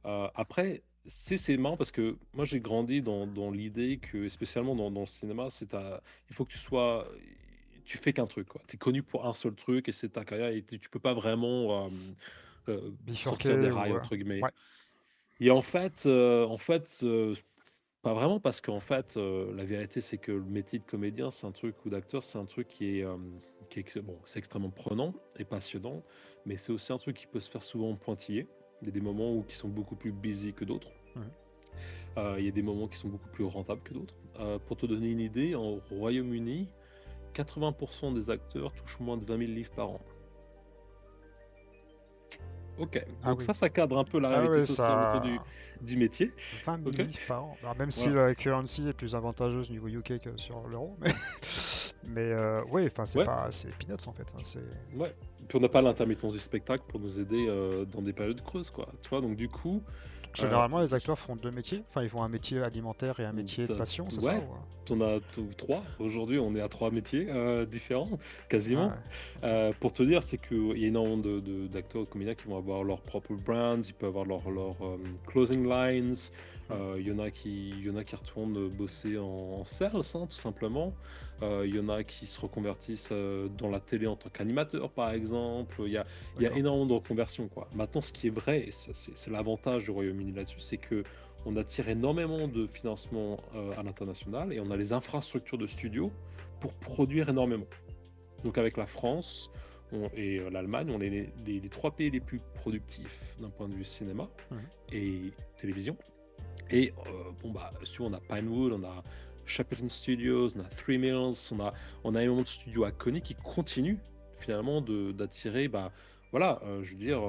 Après, c'est marrant parce que moi j'ai grandi dans l'idée que, spécialement dans le cinéma, il faut que tu fais qu'un truc, quoi. Tu es connu pour un seul truc et c'est ta carrière et tu peux pas vraiment sortir des Bifurqué rails, ou... entre guillemets. Ouais. Et en fait, pas vraiment, parce qu'en fait, la vérité, c'est que le métier de comédien, c'est un truc, ou d'acteur, c'est un truc bon, c'est extrêmement prenant et passionnant, mais c'est aussi un truc qui peut se faire souvent pointillé. Il y a des moments qui sont beaucoup plus busy que d'autres. Mhm. Il y a des moments qui sont beaucoup plus rentables que d'autres. Pour te donner une idée, au Royaume-Uni, 80% des acteurs touchent moins de 20 000 livres par an. Ok, Ah donc oui. ça cadre un peu la Ah réalité ouais, sociale autour ça... du métier. 20 000 Ok, livres par an. Alors, même si voilà. la currency est plus avantageuse niveau UK que sur l'euro, mais, mais ouais, enfin, Ouais, c'est peanuts en fait, hein, c'est... ouais. Puis on n'a pas l'intermittence du spectacle pour nous aider dans des périodes creuses, quoi. Tu vois, donc du coup, Donc, euh, généralement, les acteurs font deux métiers. Enfin, ils font un métier alimentaire et un métier de passion, c'est ça ouais, ou... t'en as trois. Aujourd'hui, on est à trois métiers différents, quasiment. Ah ouais, ok. Pour te dire, c'est qu'il y a énormément d'acteurs et de comédiens qui vont avoir leurs propres brands, ils peuvent avoir leur closing lines. Hmm. Il y en a qui retournent bosser en sales, hein, tout simplement. Il y en a qui se reconvertissent dans la télé en tant qu'animateur, par exemple. Il y a D'accord. énormément de reconversions, quoi. Maintenant, ce qui est vrai, et ça, c'est l'avantage du Royaume-Uni là-dessus, c'est que on attire énormément de financement à l'international et on a les infrastructures de studios pour produire énormément. Donc avec la France et l'Allemagne, on est les trois pays les plus productifs d'un point de vue cinéma et télévision. Et si on a Pinewood, on a Shackleton Studios, on a Three Mills, on a énormément de studios à Coney qui continuent finalement d'attirer, je veux dire,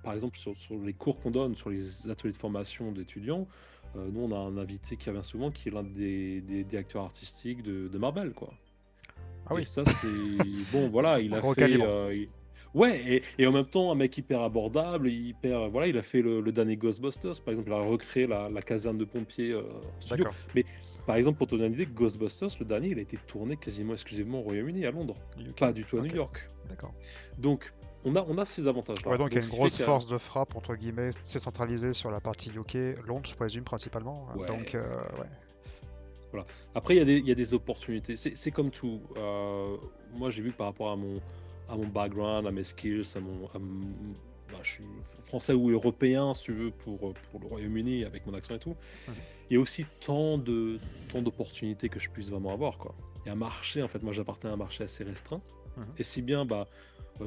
par exemple sur les cours qu'on donne, sur les ateliers de formation d'étudiants, nous on a un invité qui revient souvent qui est l'un des directeurs artistiques de Marvel, quoi. Ah Et oui, ça c'est bon, voilà, il a gros fait calibre. ouais, et en même temps un mec hyper abordable, voilà, il a fait le dernier Ghostbusters par exemple, il a recréé la caserne de pompiers en studio. D'accord. Mais par exemple, pour te donner une idée, Ghostbusters, le dernier, il a été tourné quasiment exclusivement au Royaume-Uni, à Londres, UK. pas du tout à Ok. New York. D'accord. Donc on a ces avantages-là. Ouais, donc il y a Donc une ce qui fait grosse qu'il y a force de frappe, entre guillemets, c'est centralisé sur la partie UK, Londres, je présume, principalement. Donc, ouais, ouais. voilà. Après, il y a des opportunités. C'est comme tout. Moi, j'ai vu par rapport à mon background, à mes skills, je suis français ou européen, si tu veux, pour le Royaume-Uni, avec mon accent et tout. Il y a aussi tant d'opportunités que je puisse vraiment avoir, quoi. Il y a un marché, en fait. Moi, j'appartiens à un marché assez restreint. Et si bien,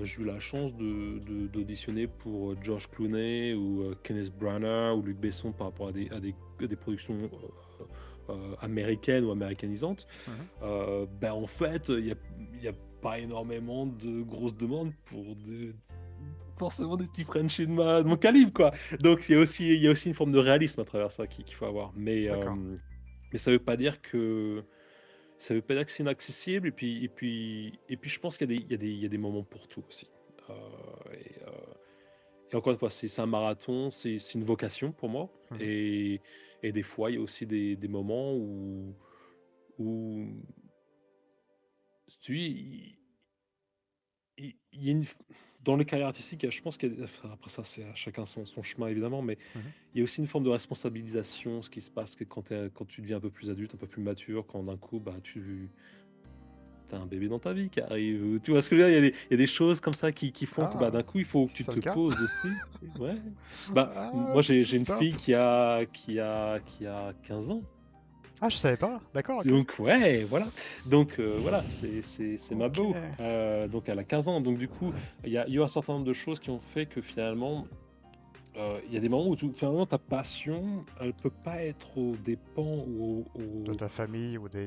j'ai eu la chance d'auditionner pour George Clooney ou Kenneth Branagh ou Luc Besson par rapport à des productions américaines ou américanisantes. En fait, il y a pas énormément de grosses demandes pour forcément des petits Frenchies de mon calibre, quoi. Donc il y a aussi une forme de réalisme à travers ça qu'il faut avoir. Mais ça veut pas dire que c'est inaccessible. Et puis je pense qu'il y a des moments pour tout aussi. Et encore une fois, c'est un marathon, c'est une vocation pour moi. Et des fois, il y a aussi des moments où tu sais, il y a dans les carrières artistiques, je pense après ça, c'est à chacun son chemin évidemment, mais il y a aussi une forme de responsabilisation, ce qui se passe que quand tu deviens un peu plus adulte, un peu plus mature, quand d'un coup, tu as un bébé dans ta vie qui arrive, ou tu vois ce que je veux dire, il y a des choses comme ça qui font que d'un coup, il faut que tu c'est te le cas. poses aussi. Ouais. Ah, Moi, j'ai c'est une top. fille qui a 15 ans. Ah, je savais pas. D'accord, ok. Donc ouais, voilà. Donc voilà, c'est ma Ok. beau. Donc elle a 15 ans. Donc du coup, il y a eu un certain nombre de choses qui ont fait que finalement, il y a des moments où finalement ta passion, elle peut pas être aux dépens De ta famille ou des.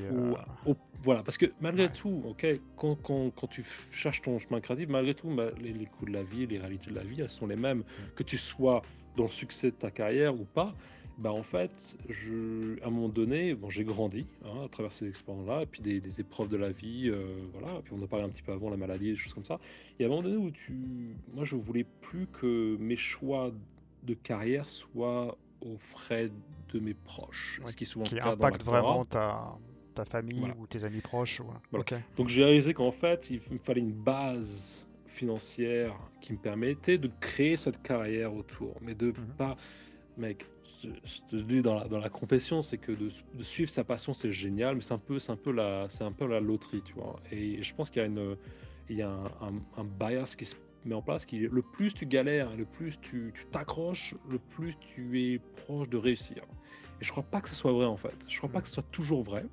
voilà, parce que malgré Ouais. tout, ok, quand tu cherches ton chemin créatif, malgré tout, les coups de la vie, les réalités de la vie, elles sont les mêmes, que tu sois dans le succès de ta carrière ou pas. En fait, à un moment donné, j'ai grandi à travers ces expériences-là, et puis des épreuves de la vie, voilà. Puis on en parlait un petit peu avant, la maladie, des choses comme ça. Et à un moment donné où moi, je voulais plus que mes choix de carrière soient aux frais de mes proches, Ouais. ce qui est souvent Qui le cas dans impacte l'actorat. vraiment ta famille Voilà. ou tes amis proches. Voilà. Ok. Donc j'ai réalisé qu'en fait, il me fallait une base financière qui me permettait de créer cette carrière autour, mais de pas, mec, je te dis dans la confession, c'est que de suivre sa passion, c'est génial, mais c'est un peu la loterie, tu vois. Et je pense qu'il y a un bias qui se met en place, qui le plus tu galères, le plus tu t'accroches, le plus tu es proche de réussir. Et je crois pas que ce soit vrai en fait. Je crois pas que ce soit toujours vrai.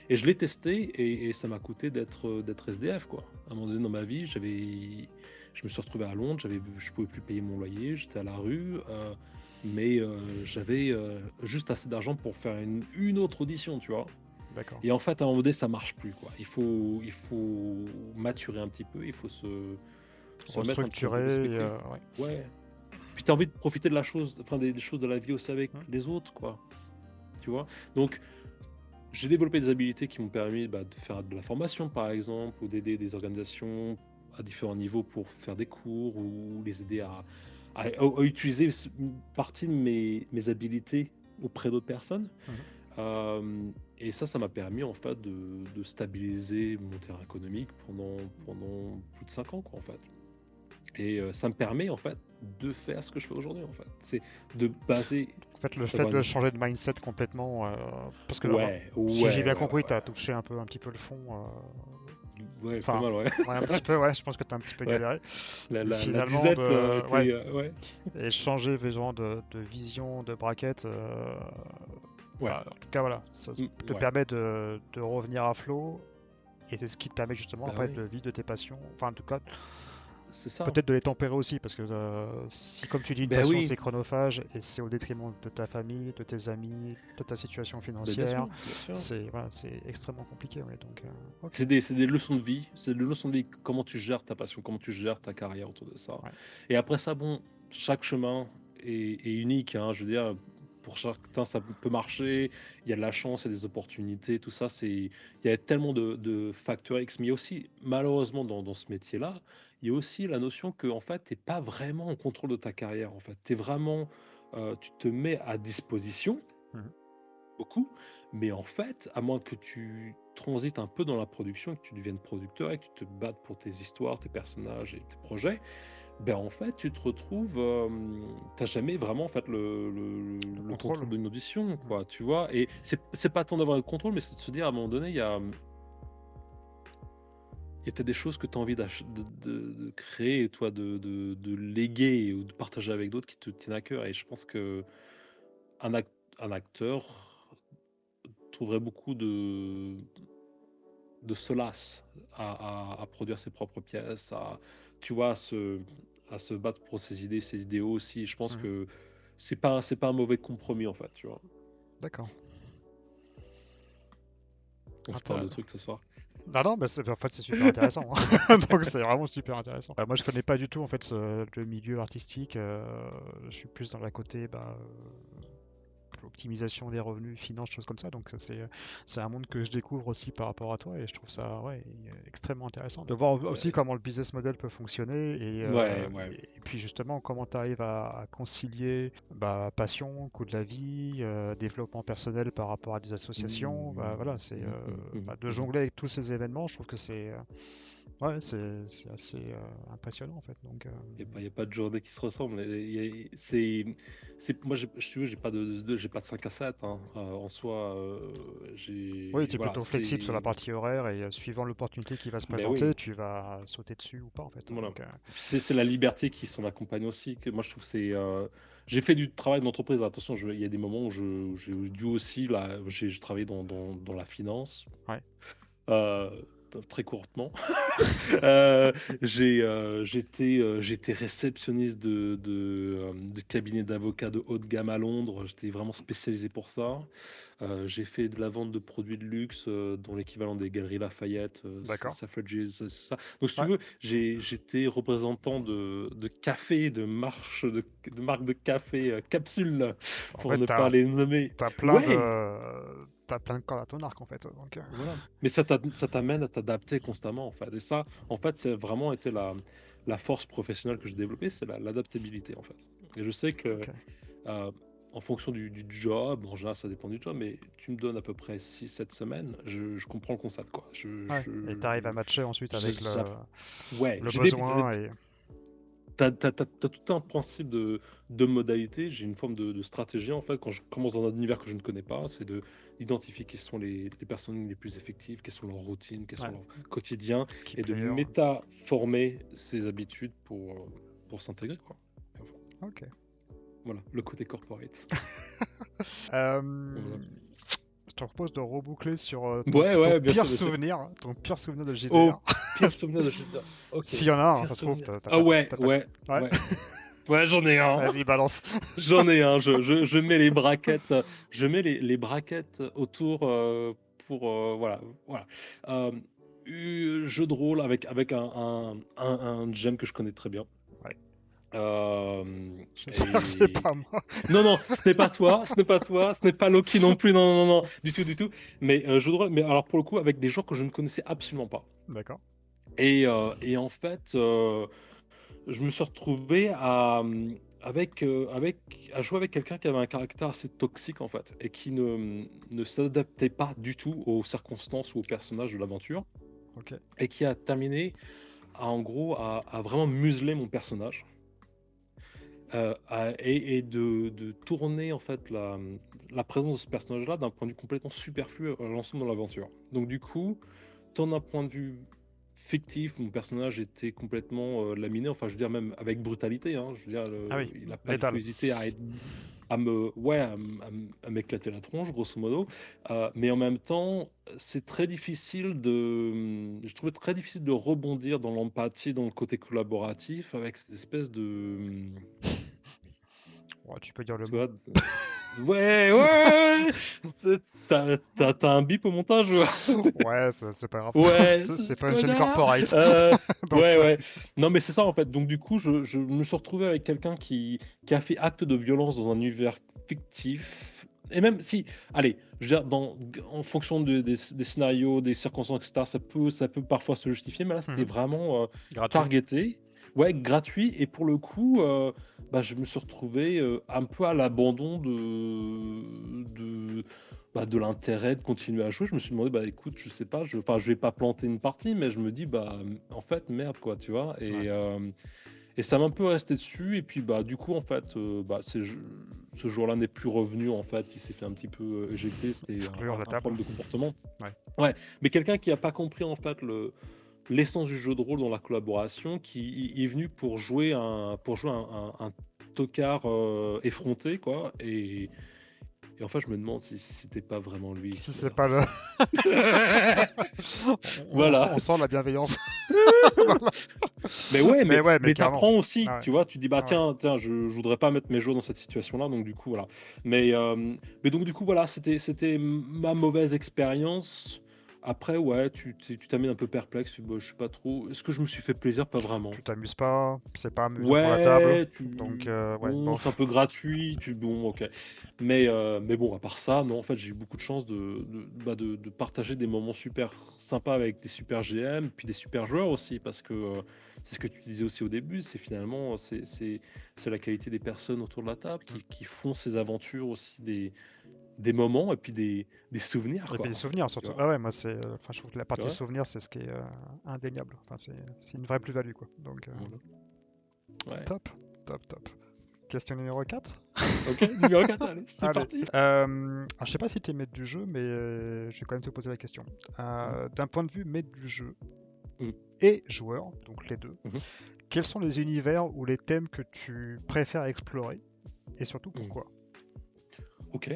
Et je l'ai testé et ça m'a coûté d'être SDF, quoi. À un moment donné dans ma vie, je me suis retrouvé à Londres, je pouvais plus payer mon loyer, j'étais à la rue, mais j'avais juste assez d'argent pour faire une autre audition, tu vois. D'accord. Et en fait, à un moment donné, ça marche plus, quoi. Il faut maturer un petit peu, il faut se mettre un petit peu en Restructurer. perspective. Ouais. Ouais. Puis t'as envie de profiter de la chose, enfin des choses de la vie aussi avec les autres, quoi. Tu vois. Donc j'ai développé des habilités qui m'ont permis de faire de la formation, par exemple, ou d'aider des organisations à différents niveaux pour faire des cours ou les aider à utiliser une partie de mes habilités auprès d'autres personnes. Et ça m'a permis en fait de stabiliser mon terrain économique pendant plus de 5 ans, quoi, en fait. Et ça me permet en fait de faire ce que je fais aujourd'hui, en fait. C'est de baser. En fait, le fait d'avoir de une- changer de mindset complètement, parce que Ouais, si j'ai ouais, bien ouais, compris, tu as ouais. touché un petit peu le fond Ouais, pas Enfin, mal, ouais. ouais, un petit peu, ouais, je pense que tu as un petit peu Ouais. galéré. La, Et la, la finalement, disette ouais, était. Ouais. et changer vraiment de vision, de bracket, Ouais. bah, en tout cas, voilà, ça te Ouais. permet de revenir à flot, et c'est ce qui te permet justement Bah après oui, de vivre de tes passions, enfin, en tout cas, c'est ça. peut-être de les tempérer aussi, parce que si, comme tu dis, une Ben passion oui, c'est chronophage et c'est au détriment de ta famille, de tes amis, de ta situation ben bien financière, sûr, bien sûr. c'est voilà, c'est extrêmement compliqué, ouais, donc, ok, C'est des leçons de vie. C'est des leçons de vie. Comment tu gères ta passion, comment tu gères ta carrière autour de ça. ouais. Et après ça, bon, chaque chemin est unique, hein. Je veux dire, pour certains, ça peut marcher. Il y a de la chance, il y a des opportunités, tout ça. Il y a tellement de facteurs X. Mais il y a aussi, malheureusement, dans ce métier-là, il y a aussi la notion que, en fait, tu n'es pas vraiment en contrôle de ta carrière. En fait, t'es vraiment, tu te mets à disposition Mhm. beaucoup, mais en fait, à moins que tu transites un peu dans la production, que tu deviennes producteur et que tu te battes pour tes histoires, tes personnages et tes projets, ben en fait, tu te retrouves, t'as jamais vraiment en fait Le le contrôle. contrôle d'une audition, Mhm. quoi, tu vois. Et c'est pas tant d'avoir le contrôle, mais c'est de se dire à un moment donné, il y a peut-être des choses que tu as envie de créer, toi, de léguer ou de partager avec d'autres qui te tiennent à cœur. Et je pense que un, un acteur trouverait beaucoup de solace à produire ses propres pièces, tu vois, à se battre pour ses idées, ses idéaux aussi. Je pense Mhm. que c'est pas un mauvais compromis en fait, tu vois. D'accord. On se parle de Intér- trucs ce soir. Ah non, bah en fait c'est super intéressant, hein. Donc c'est vraiment super intéressant. Moi je connais pas du tout en fait le milieu artistique. Je suis plus dans la côté optimisation des revenus, finances, choses comme ça. Donc ça, c'est un monde que je découvre aussi par rapport à toi, et je trouve ça, ouais, extrêmement intéressant de voir aussi Ouais, comment le business model peut fonctionner, ouais, ouais. et puis justement comment tu arrives à concilier passion, coût de la vie, développement personnel par rapport à des associations. Bah, voilà, c'est de jongler avec tous ces événements. Je trouve que ouais, c'est assez impressionnant en fait. Donc, Il y a pas de journée qui se ressemble. Moi, si tu veux, j'ai pas de 5 à 7 hein. En soi, oui, tu es voilà, plutôt flexible sur la partie horaire, et suivant l'opportunité qui va se ben oui, présenter, tu vas sauter dessus ou pas en fait, hein. voilà. Donc, Et puis c'est la liberté qui s'en accompagne aussi. Que moi, je trouve que j'ai fait du travail d'entreprise. Attention, il y a des moments où j'ai dû aussi, là, j'ai travaillé dans la finance, ouais, euh, très courtement. J'étais réceptionniste de cabinet d'avocats de haute gamme à Londres. J'étais vraiment spécialisé pour ça. J'ai fait de la vente de produits de luxe dans l'équivalent des Galeries Lafayette, d'accord. Selfridges, c'est ça. Donc, si tu Ouais, veux, j'étais représentant de café, de marque de café capsule, en pour fait, ne pas les nommer. Ouais, t'as plein de cordes à ton arc en fait. Donc, voilà. Mais ça t'amène à t'adapter constamment, en fait. Et ça, en fait, c'est vraiment été la force professionnelle que j'ai développée, c'est l'adaptabilité, en fait. Et je sais que, ok. euh, en fonction du job, en général, ça dépend du job, mais tu me donnes à peu près 6 7 semaines, je comprends le concept, quoi. Ouais, et t'arrives à matcher ensuite avec Ouais, le besoin t'as tout un principe de modalité, j'ai une forme de stratégie en fait quand je commence dans un univers que je ne connais pas, c'est d'identifier quelles sont les personnes les plus effectives, quelles sont leurs routines, quels sont ouais, leurs quotidiens, key et de player. méta-former ses habitudes pour s'intégrer quoi. Et enfin, Ok. voilà, le côté corporate. Euh, Voilà. je te propose de reboucler sur Ouais, ton ouais, bien sûr, pire bien sûr. souvenir, de Oh, JDR. pire souvenir de GTA. Ok, S'il y en a un, hein, pire ça se trouve, souvenir. Ah ouais, t'as pas... ouais, Ouais, ouais. Ouais, j'en ai un. vas-y, balance. J'en ai un, je mets les braquettes, je mets les braquettes autour pour voilà, voilà. Euh, Jeu de rôle avec un gem que je connais très bien. Ouais, Euh, j'espère que c'est et pas moi. non, non, ce n'est pas toi, ce n'est pas toi, ce n'est pas Loki non plus, non, non, non, non, du tout, du tout. Mais jeu de rôle, mais alors pour le coup avec des gens que je ne connaissais absolument pas. D'accord. Et en fait, je me suis retrouvé à jouer avec quelqu'un qui avait un caractère assez toxique en fait et qui ne s'adaptait pas du tout aux circonstances ou aux personnages de l'aventure Ok. et qui a terminé en gros à vraiment museler mon personnage et de tourner en fait la présence de ce personnage-là d'un point de vue complètement superflu à l'ensemble de l'aventure. Donc du coup, tant d'un point de vue fictif. Mon personnage était complètement laminé, enfin, je veux dire, même avec brutalité. Hein, je veux dire, Ah oui, il n'a pas du tout létal. hésité à m'éclater la tronche, grosso modo. Mais en même temps, c'est très difficile je trouvais très difficile de rebondir dans l'empathie, dans le côté collaboratif, avec cette espèce de, Ouais, tu peux dire le tu mot. vois, ouais, ouais, t'as un bip au montage? Ouais, c'est pas grave. Ouais, C'est c'est pas une chaîne connard. corporate. Euh, Donc, ouais, ouais. Non, mais c'est ça en fait. Donc du coup, je me suis retrouvé avec quelqu'un qui a fait acte de violence dans un univers fictif. Et même si, allez, je veux dire, en fonction des scénarios, des circonstances, etc., ça peut parfois se justifier, mais là, c'était mhm, vraiment gratuit. targeté, ouais, gratuit. Et pour le coup, bah, je me suis retrouvé un peu à l'abandon de l'intérêt de continuer à jouer. Je me suis demandé, bah écoute, je sais pas, enfin, je vais pas planter une partie, mais je me dis, bah en fait, merde, quoi, tu vois. Ouais. Et ça m'a un peu resté dessus. Et puis, bah du coup, en fait, bah, ce jour-là n'est plus revenu, en fait. Il s'est fait un petit peu éjecter. C'était Exclure la un table. problème de comportement. Ouais. Ouais, mais quelqu'un qui a pas compris, en fait, l'essence du jeu de rôle dans la collaboration, qui est venu pour jouer un tocard effronté, quoi. Et en fait, je me demande si c'était pas vraiment lui Si qui c'est m'avait pas le. refusé. Voilà. On sent la bienveillance. Mais ouais, Mais mais, ouais, mais mais carrément. t'apprends aussi, Ah ouais. tu vois, tu dis, bah Ah ouais. tiens, je voudrais pas mettre mes joueurs dans cette situation-là, donc du coup, voilà. Mais donc, du coup, voilà, c'était ma mauvaise expérience. Après, ouais, tu t'amènes un peu perplexe, tu dis, bah, je sais pas trop. Est-ce que je me suis fait plaisir? Pas vraiment. Tu t'amuses pas, c'est pas amusant pour la table. Ouais, Donc, ouais, bon, c'est un bof. peu gratuit, bon, ok. Mais bon, à part ça, non, en fait, j'ai eu beaucoup de chance de partager des moments super sympas avec des super GM, puis des super joueurs aussi, parce que c'est ce que tu disais aussi au début, c'est finalement, c'est la qualité des personnes autour de la table Mm. qui font ces aventures aussi des moments et puis des souvenirs, Et puis les quoi, en fait, souvenirs tu surtout. vois, Ah ouais, moi c'est. Enfin, je trouve que la tu partie vois? souvenirs, c'est ce qui est indéniable. Enfin, c'est une vraie plus-value, quoi. Donc, Voilà. Ouais. top, top, top. Question numéro 4. Ok, numéro 4, allez, c'est Allez. parti. Alors, je sais pas si tu es maître du jeu, mais je vais quand même te poser la question. Mhm, D'un point de vue maître du jeu mhm, et joueur, donc les deux, mhm, quels sont les univers ou les thèmes que tu préfères explorer et surtout mhm. pourquoi? Ok.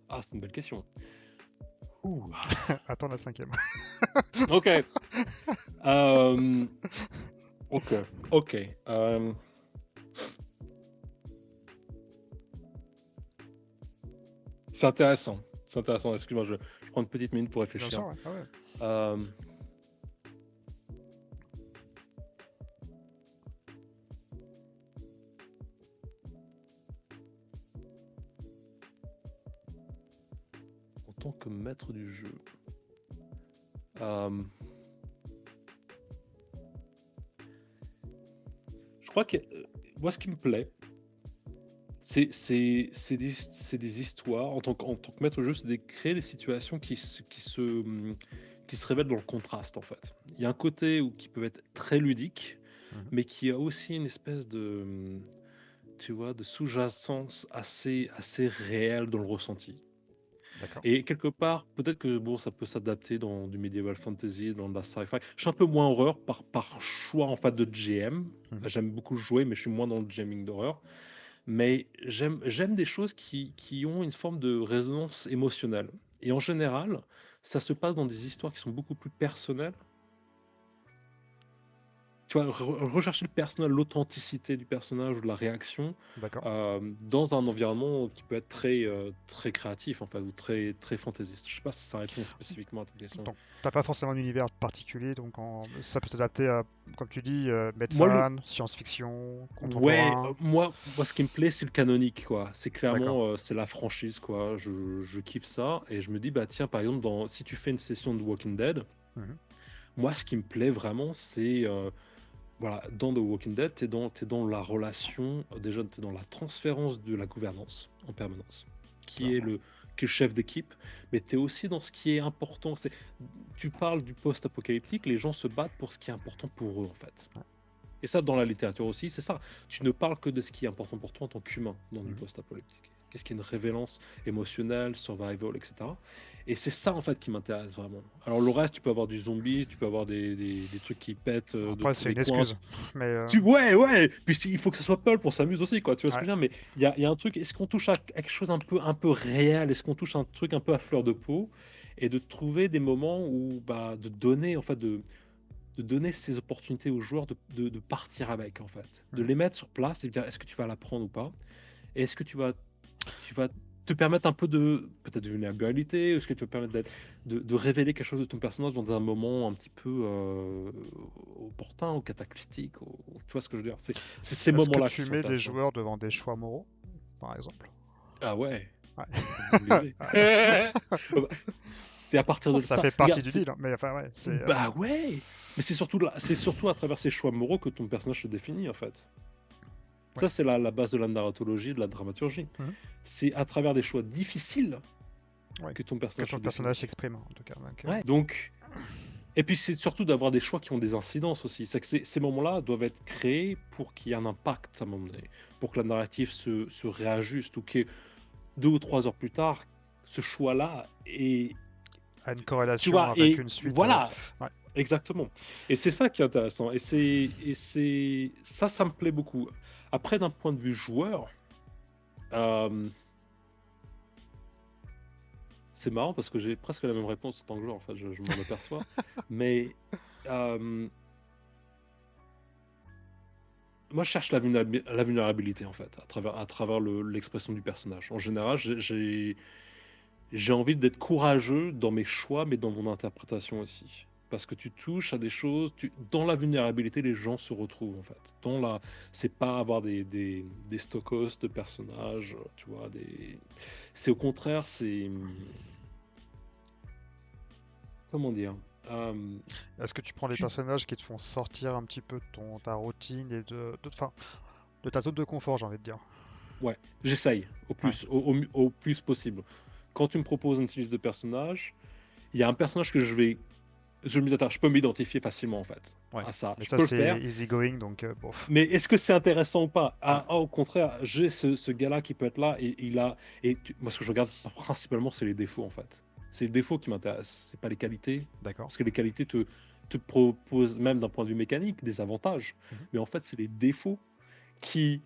Ah, c'est une belle question. Ouh. Attends la cinquième. Ok. Euh, ok. Ok. C'est intéressant. C'est intéressant. Excuse-moi, je prends une petite minute pour Bien réfléchir. sûr, ouais. Ah ouais. Euh, En tant que maître du jeu, euh, je crois que moi, ce qui me plaît, c'est des histoires. En tant que maître du jeu, c'est de créer des situations qui se révèlent dans le contraste, en fait. Il y a un côté qui peut être très ludique, Mhm. mais qui a aussi une espèce tu vois, de sous-jacence assez réelle dans le ressenti. D'accord. Et quelque part, peut-être que bon, ça peut s'adapter dans du medieval fantasy, dans de la sci-fi. Je suis un peu moins horreur par choix en fait de GM. Mhm. J'aime beaucoup jouer, mais je suis moins dans le GMing d'horreur. Mais j'aime des choses qui ont une forme de résonance émotionnelle. Et en général, ça se passe dans des histoires qui sont beaucoup plus personnelles. Tu vois, rechercher le personnage, l'authenticité du personnage ou de la réaction D'accord. dans un environnement qui peut être très créatif en fait, ou très fantaisiste. Je sais pas si ça répond spécifiquement à ta question. Donc, t'as pas forcément un univers particulier, donc ça peut s'adapter à, comme tu dis, Moi, Medfan, science-fiction, ouais, contemporain. moi, ce qui me plaît, c'est le canonique, quoi. C'est D'accord. clairement, c'est la franchise, quoi. Je kiffe ça et je me dis, bah tiens, par exemple, si tu fais une session de Walking Dead, Mhm. moi, ce qui me plaît vraiment, c'est voilà, dans The Walking Dead, t'es dans la relation, déjà, t'es dans la transférence de la gouvernance en permanence, qui est Clairement. le, qui est le chef d'équipe, mais t'es aussi dans ce qui est important. Tu parles du post-apocalyptique, les gens se battent pour ce qui est important pour eux, en fait. Ouais. Et ça, dans la littérature aussi, c'est ça. Tu ne parles que de ce qui est important pour toi en tant qu'humain dans du Mhm. post-apocalyptique. Qu'est-ce qui est une révélance émotionnelle, survival, etc. Et c'est ça en fait qui m'intéresse vraiment. Alors le reste, tu peux avoir du zombie, tu peux avoir des trucs qui pètent de Après, tous c'est les une coins. excuse. Mais Ouais. Puis il faut que ça soit Pulp pour s'amuse aussi, quoi. Tu vois ce que ouais. je veux dire? Mais il y a un truc. Est-ce qu'on touche à quelque chose un peu réel? Est-ce qu'on touche à un truc un peu à fleur de peau? Et de trouver des moments où, bah, de donner, en fait, de donner ces opportunités aux joueurs de partir avec, en fait. De Mhm. les mettre sur place et de dire est-ce que tu vas la prendre ou pas? Et est-ce que tu vas te permettre un peu de peut-être de vulnérabilité? Est-ce que tu vas permettre de révéler quelque chose de ton personnage dans un moment un petit peu opportun ou cataclystique? Tu vois ce que je veux dire? C'est ces Est-ce que moments-là qui tu sont mets les intéressants. joueurs devant des choix moraux, par exemple? Ah ouais, Ouais. obligé. C'est à partir Bon, de ça ça. fait partie Regarde, du deal, hein, mais enfin, ouais, c'est. bah ouais. Mais c'est surtout à travers ces choix moraux que ton personnage se définit en fait. Ouais. Ça, c'est la base de la narratologie, de la dramaturgie. Mhm. C'est à travers des choix difficiles Ouais. que ton Que personnage ton se définit. personnage s'exprime, en tout cas. Donc, Ouais. Donc, et puis c'est surtout d'avoir des choix qui ont des incidences aussi. C'est que ces moments-là doivent être créés pour qu'il y ait un impact à un moment donné, pour que la narrative se réajuste ou que 2 ou 3 heures plus tard, ce choix-là est, a une tu corrélation vois, avec et une suite. voilà, Ouais. exactement. Et c'est ça qui est intéressant. Et c'est ça me plaît beaucoup. Après, d'un point de vue joueur, euh, c'est marrant parce que j'ai presque la même réponse en tant que joueur, en fait, je m'en aperçois. Mais euh, moi, je cherche la vulnérabilité, en fait, à travers l'expression du personnage. En général, j'ai envie d'être courageux dans mes choix, mais dans mon interprétation aussi. Parce que tu touches à des choses, dans la vulnérabilité, les gens se retrouvent, en fait. C'est pas avoir des stockos de personnages, tu vois, c'est au contraire, comment dire? Euh, Est-ce que tu prends des tu- personnages qui te font sortir un petit peu de ta routine et enfin, de ta zone de confort, j'ai envie de dire? Ouais, j'essaye Ouais. au plus possible. Quand tu me proposes une liste de personnages, il y a un personnage que je peux m'identifier facilement en fait Ouais. à ça. Mais Je ça, peux le c'est faire, easy going, donc bof. mais est-ce que c'est intéressant ou pas? Ouais. Au contraire, j'ai ce gars-là qui peut être là et il a. Moi, ce que je regarde principalement, c'est les défauts en fait. C'est les défauts qui m'intéressent, c'est pas les qualités. D'accord. Parce que les qualités te proposent, même d'un point de vue mécanique, des avantages. Mhm. Mais en fait, c'est les défauts qui,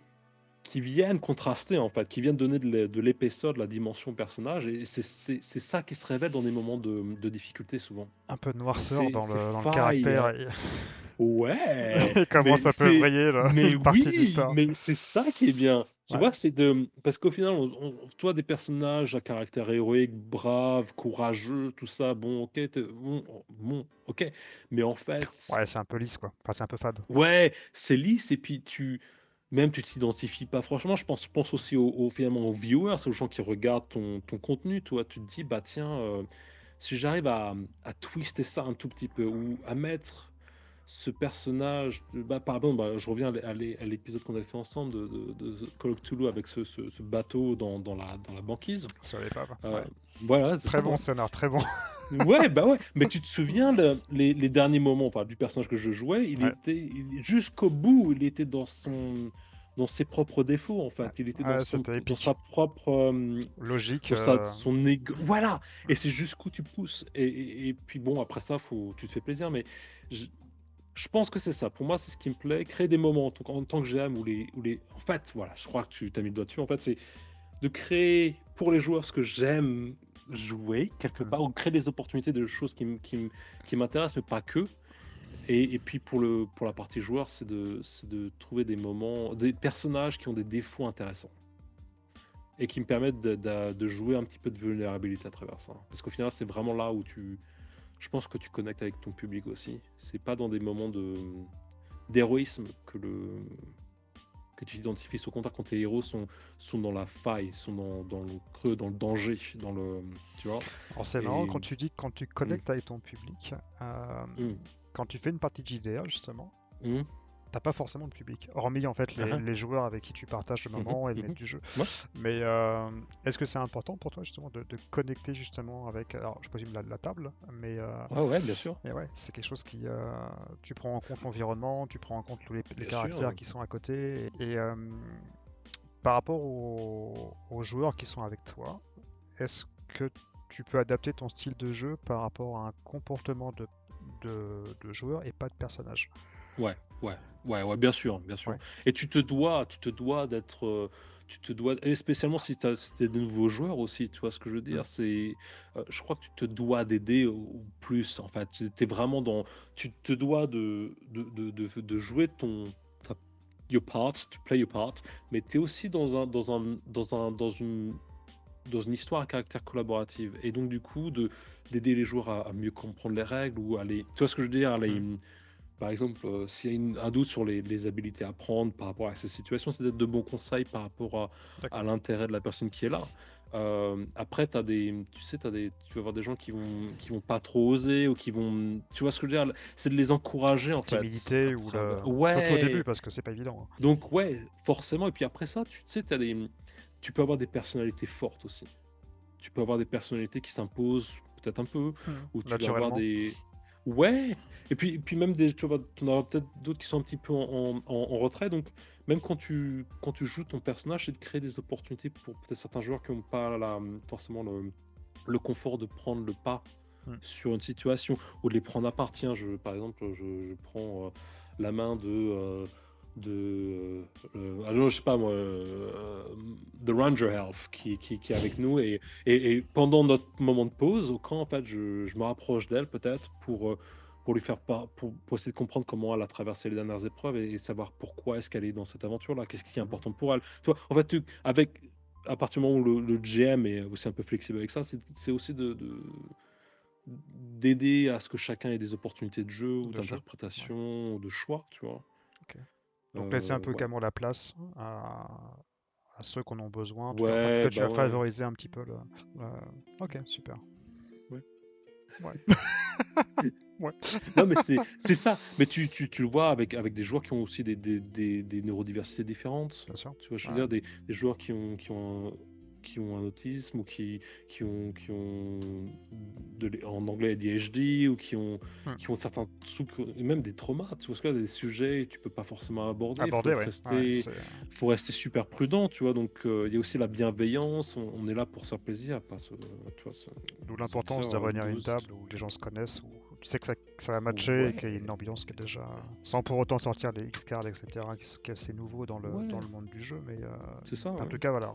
qui viennent contraster, en fait, qui viennent donner de l'épaisseur, de la dimension au personnage. Et c'est ça qui se révèle dans des moments de difficulté souvent. Un peu de noirceur C'est dans ces le failles. caractère et, Ouais, et comment mais ça peut vriller mais une partie de oui, l'histoire. mais c'est ça qui est bien. Tu Ouais. vois, parce qu'au final, tu vois des personnages à caractère héroïque, brave, courageux, tout ça. Bon, ok, bon, ok. Mais en fait, Ouais, c'est un peu lisse, quoi. Enfin, c'est un peu fade. ouais, c'est lisse et puis tu t'identifies pas. Franchement, je pense aussi finalement aux viewers, aux gens qui regardent ton contenu. Toi, tu te dis, bah tiens, si j'arrive à twister ça un tout petit peu ou à mettre ce personnage, bah, pardon, bah, je reviens à l'épisode qu'on avait fait ensemble de Call of Cthulhu avec ce bateau dans la banquise. Sur les paves. Euh, Ouais. voilà, c'est Très ça. bon scénar, très bon. Ouais, bah ouais. Mais tu te souviens les derniers moments, enfin, du personnage que je jouais, Ouais. jusqu'au bout, il était dans ses propres défauts en Ouais. fait. Il était Ouais, c'était dans épique. sa propre, Logique. son égo. Voilà. Et c'est jusqu'où tu pousses. Et puis bon, après ça, tu te fais plaisir. Mais je, je pense que c'est ça. Pour moi, c'est ce qui me plaît. Créer des moments en tant que GM en fait, voilà, je crois que tu t'as mis le doigt dessus. En fait, c'est de créer pour les joueurs ce que j'aime jouer quelque Mm. part, ou créer des opportunités de choses qui m'intéressent, mais pas que. Et puis pour la partie joueur, c'est de trouver des moments, des personnages qui ont des défauts intéressants et qui me permettent de jouer un petit peu de vulnérabilité à travers ça. Parce qu'au final, c'est vraiment là où je pense que tu connectes avec ton public aussi. C'est pas dans des moments d'héroïsme que tu t'identifies. Au contraire, quand tes héros sont dans la faille, sont dans le creux, dans le danger, tu vois. Alors, c'est marrant Et quand tu dis que quand tu hum, connectes avec ton public, hum, quand tu fais une partie de JDR, justement, hum, t'as pas forcément de public, hormis en fait ah, ah, les joueurs avec qui tu partages le moment et le maître du jeu. ouais, Mais est-ce que c'est important pour toi justement de connecter justement avec, alors je présume la table, ouais, bien sûr, mais ouais, c'est quelque chose qui, tu prends en compte l'environnement, tu prends en compte tous les bien caractères sûr. qui sont à côté, et par rapport aux joueurs qui sont avec toi, est-ce que tu peux adapter ton style de jeu par rapport à un comportement de joueur et pas de personnage. Ouais, ouais, ouais, bien sûr, bien sûr. Ouais. Et tu te dois d'être, et spécialement si t'es de nouveaux joueurs aussi, tu vois ce que je veux Mm. dire? Je crois que tu te dois d'aider au plus, en fait. Tu vraiment tu te dois de jouer ta your part, to play your part, mais tu es aussi dans une histoire à caractère collaborative et donc du coup d'aider les joueurs à mieux comprendre les règles ou à les tu vois ce que je veux dire? Mm. Par exemple, s'il y a un doute sur les habilités à prendre par rapport à ces situations, c'est d'être de bons conseils par rapport à D'accord. l'intérêt de la personne qui est là. Après, tu vas avoir des gens qui vont pas trop oser ou qui vont, tu vois ce que je veux dire? C'est de les encourager La en fait. timidité ou surtout au début Ouais. parce que c'est pas évident, hein. Donc ouais, forcément. Et puis après ça, tu sais, tu peux avoir des personnalités fortes aussi. Tu peux avoir des personnalités qui s'imposent peut-être un peu, ou tu vas avoir Naturellement. des. Ouais! Et puis même tu en auras peut-être d'autres qui sont un petit peu en retrait. Donc, même quand tu joues ton personnage, c'est de créer des opportunités pour peut-être certains joueurs qui n'ont pas forcément le confort de prendre le pas Mm. sur une situation ou de les prendre à part. Tiens, par exemple, je prends la main je sais pas moi, de Ranger Health qui est avec nous et pendant notre moment de pause au camp, en fait, je me rapproche d'elle peut-être pour lui faire pour essayer de comprendre comment elle a traversé les dernières épreuves et savoir pourquoi est-ce qu'elle est dans cette aventure-là, qu'est-ce qui est Mhm. important pour elle. Tu vois, en fait, à partir du moment où le GM est aussi un peu flexible avec ça, c'est aussi d'aider à ce que chacun ait des opportunités de jeu ou De jeu. Ouais. d'interprétation, ou de choix, tu vois. Ok. Donc laisser un peu Ouais. carrément la place à ceux qu'on en besoin. En tout cas, enfin, en tout cas, Ouais, tu bah vas ouais. favoriser un petit peu Ok, super. Ouais. Ouais. Ouais. Non, mais c'est ça. Mais tu le vois avec des joueurs qui ont aussi des neurodiversités différentes. Bien sûr. Tu vois, je veux Ouais. dire, des joueurs qui ont un autisme ou qui ont en anglais ADHD ou Hmm. qui ont certains trucs, et même des traumas. Tu vois, ce qu'il y a des sujets que tu peux pas forcément aborder. Il faut Aborder, être ouais. Ouais, resté, faut rester super prudent, tu vois. Donc, il y a aussi la bienveillance. On est là pour se faire plaisir, pas tu vois, se d'où sentir l'importance de revenir à une boost. table où les gens se connaissent, où tu sais que ça va matcher et qu'il y a Ouais, une ambiance qui est déjà. Sans pour autant sortir des X-cards, etc., qui est assez nouveau dans ouais, le monde du jeu. Mais c'est ça, en ouais. tout cas, voilà.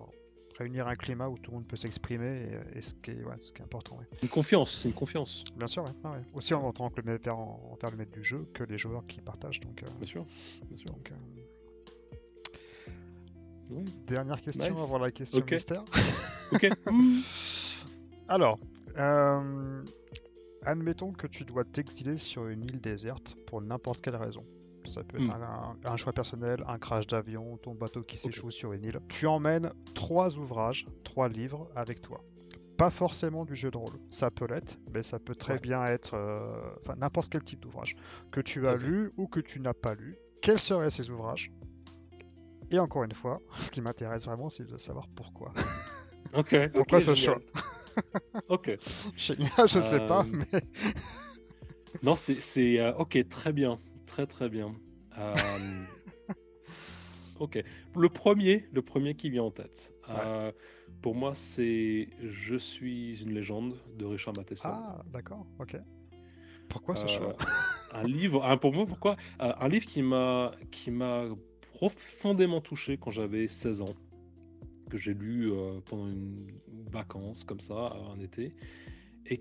Réunir un climat où tout le monde peut s'exprimer et ce qui est important. Ouais. Une confiance, c'est une confiance. Bien sûr, ouais. Ah ouais. Aussi Ouais, en tant que le maître, en termes de maître du jeu que les joueurs qui partagent. bien sûr, bien sûr. Donc, Ouais, dernière question nice. avant la question Ok, mystère. ok. Ouh. Alors, euh, admettons que tu dois t'exiler sur une île déserte pour n'importe quelle raison. Ça peut être Hmm, un choix personnel, un crash d'avion, ton bateau qui ok, s'échoue sur une île. Tu emmènes 3 ouvrages, 3 livres avec toi. Pas forcément du jeu de rôle. Ça peut l'être, mais ça peut très ouais, bien être n'importe quel type d'ouvrage que tu as ok, lu ou que tu n'as pas lu. Quels seraient ces ouvrages? Et encore une fois, ce qui m'intéresse vraiment, c'est de savoir pourquoi. ok, ok, Pourquoi ce choix? génial. Ok. Génial, je sais pas, Euh, mais non, ok, très bien, très très bien. Euh, ok. Le premier qui vient en tête. ouais. Pour moi, c'est Je suis une légende de Richard Matheson. Ah, d'accord, ok. Pourquoi ce choix? Euh, un livre, pour moi, pourquoi? Un livre qui m'a profondément touché quand j'avais 16 ans, que j'ai lu pendant une vacance comme ça, un été, et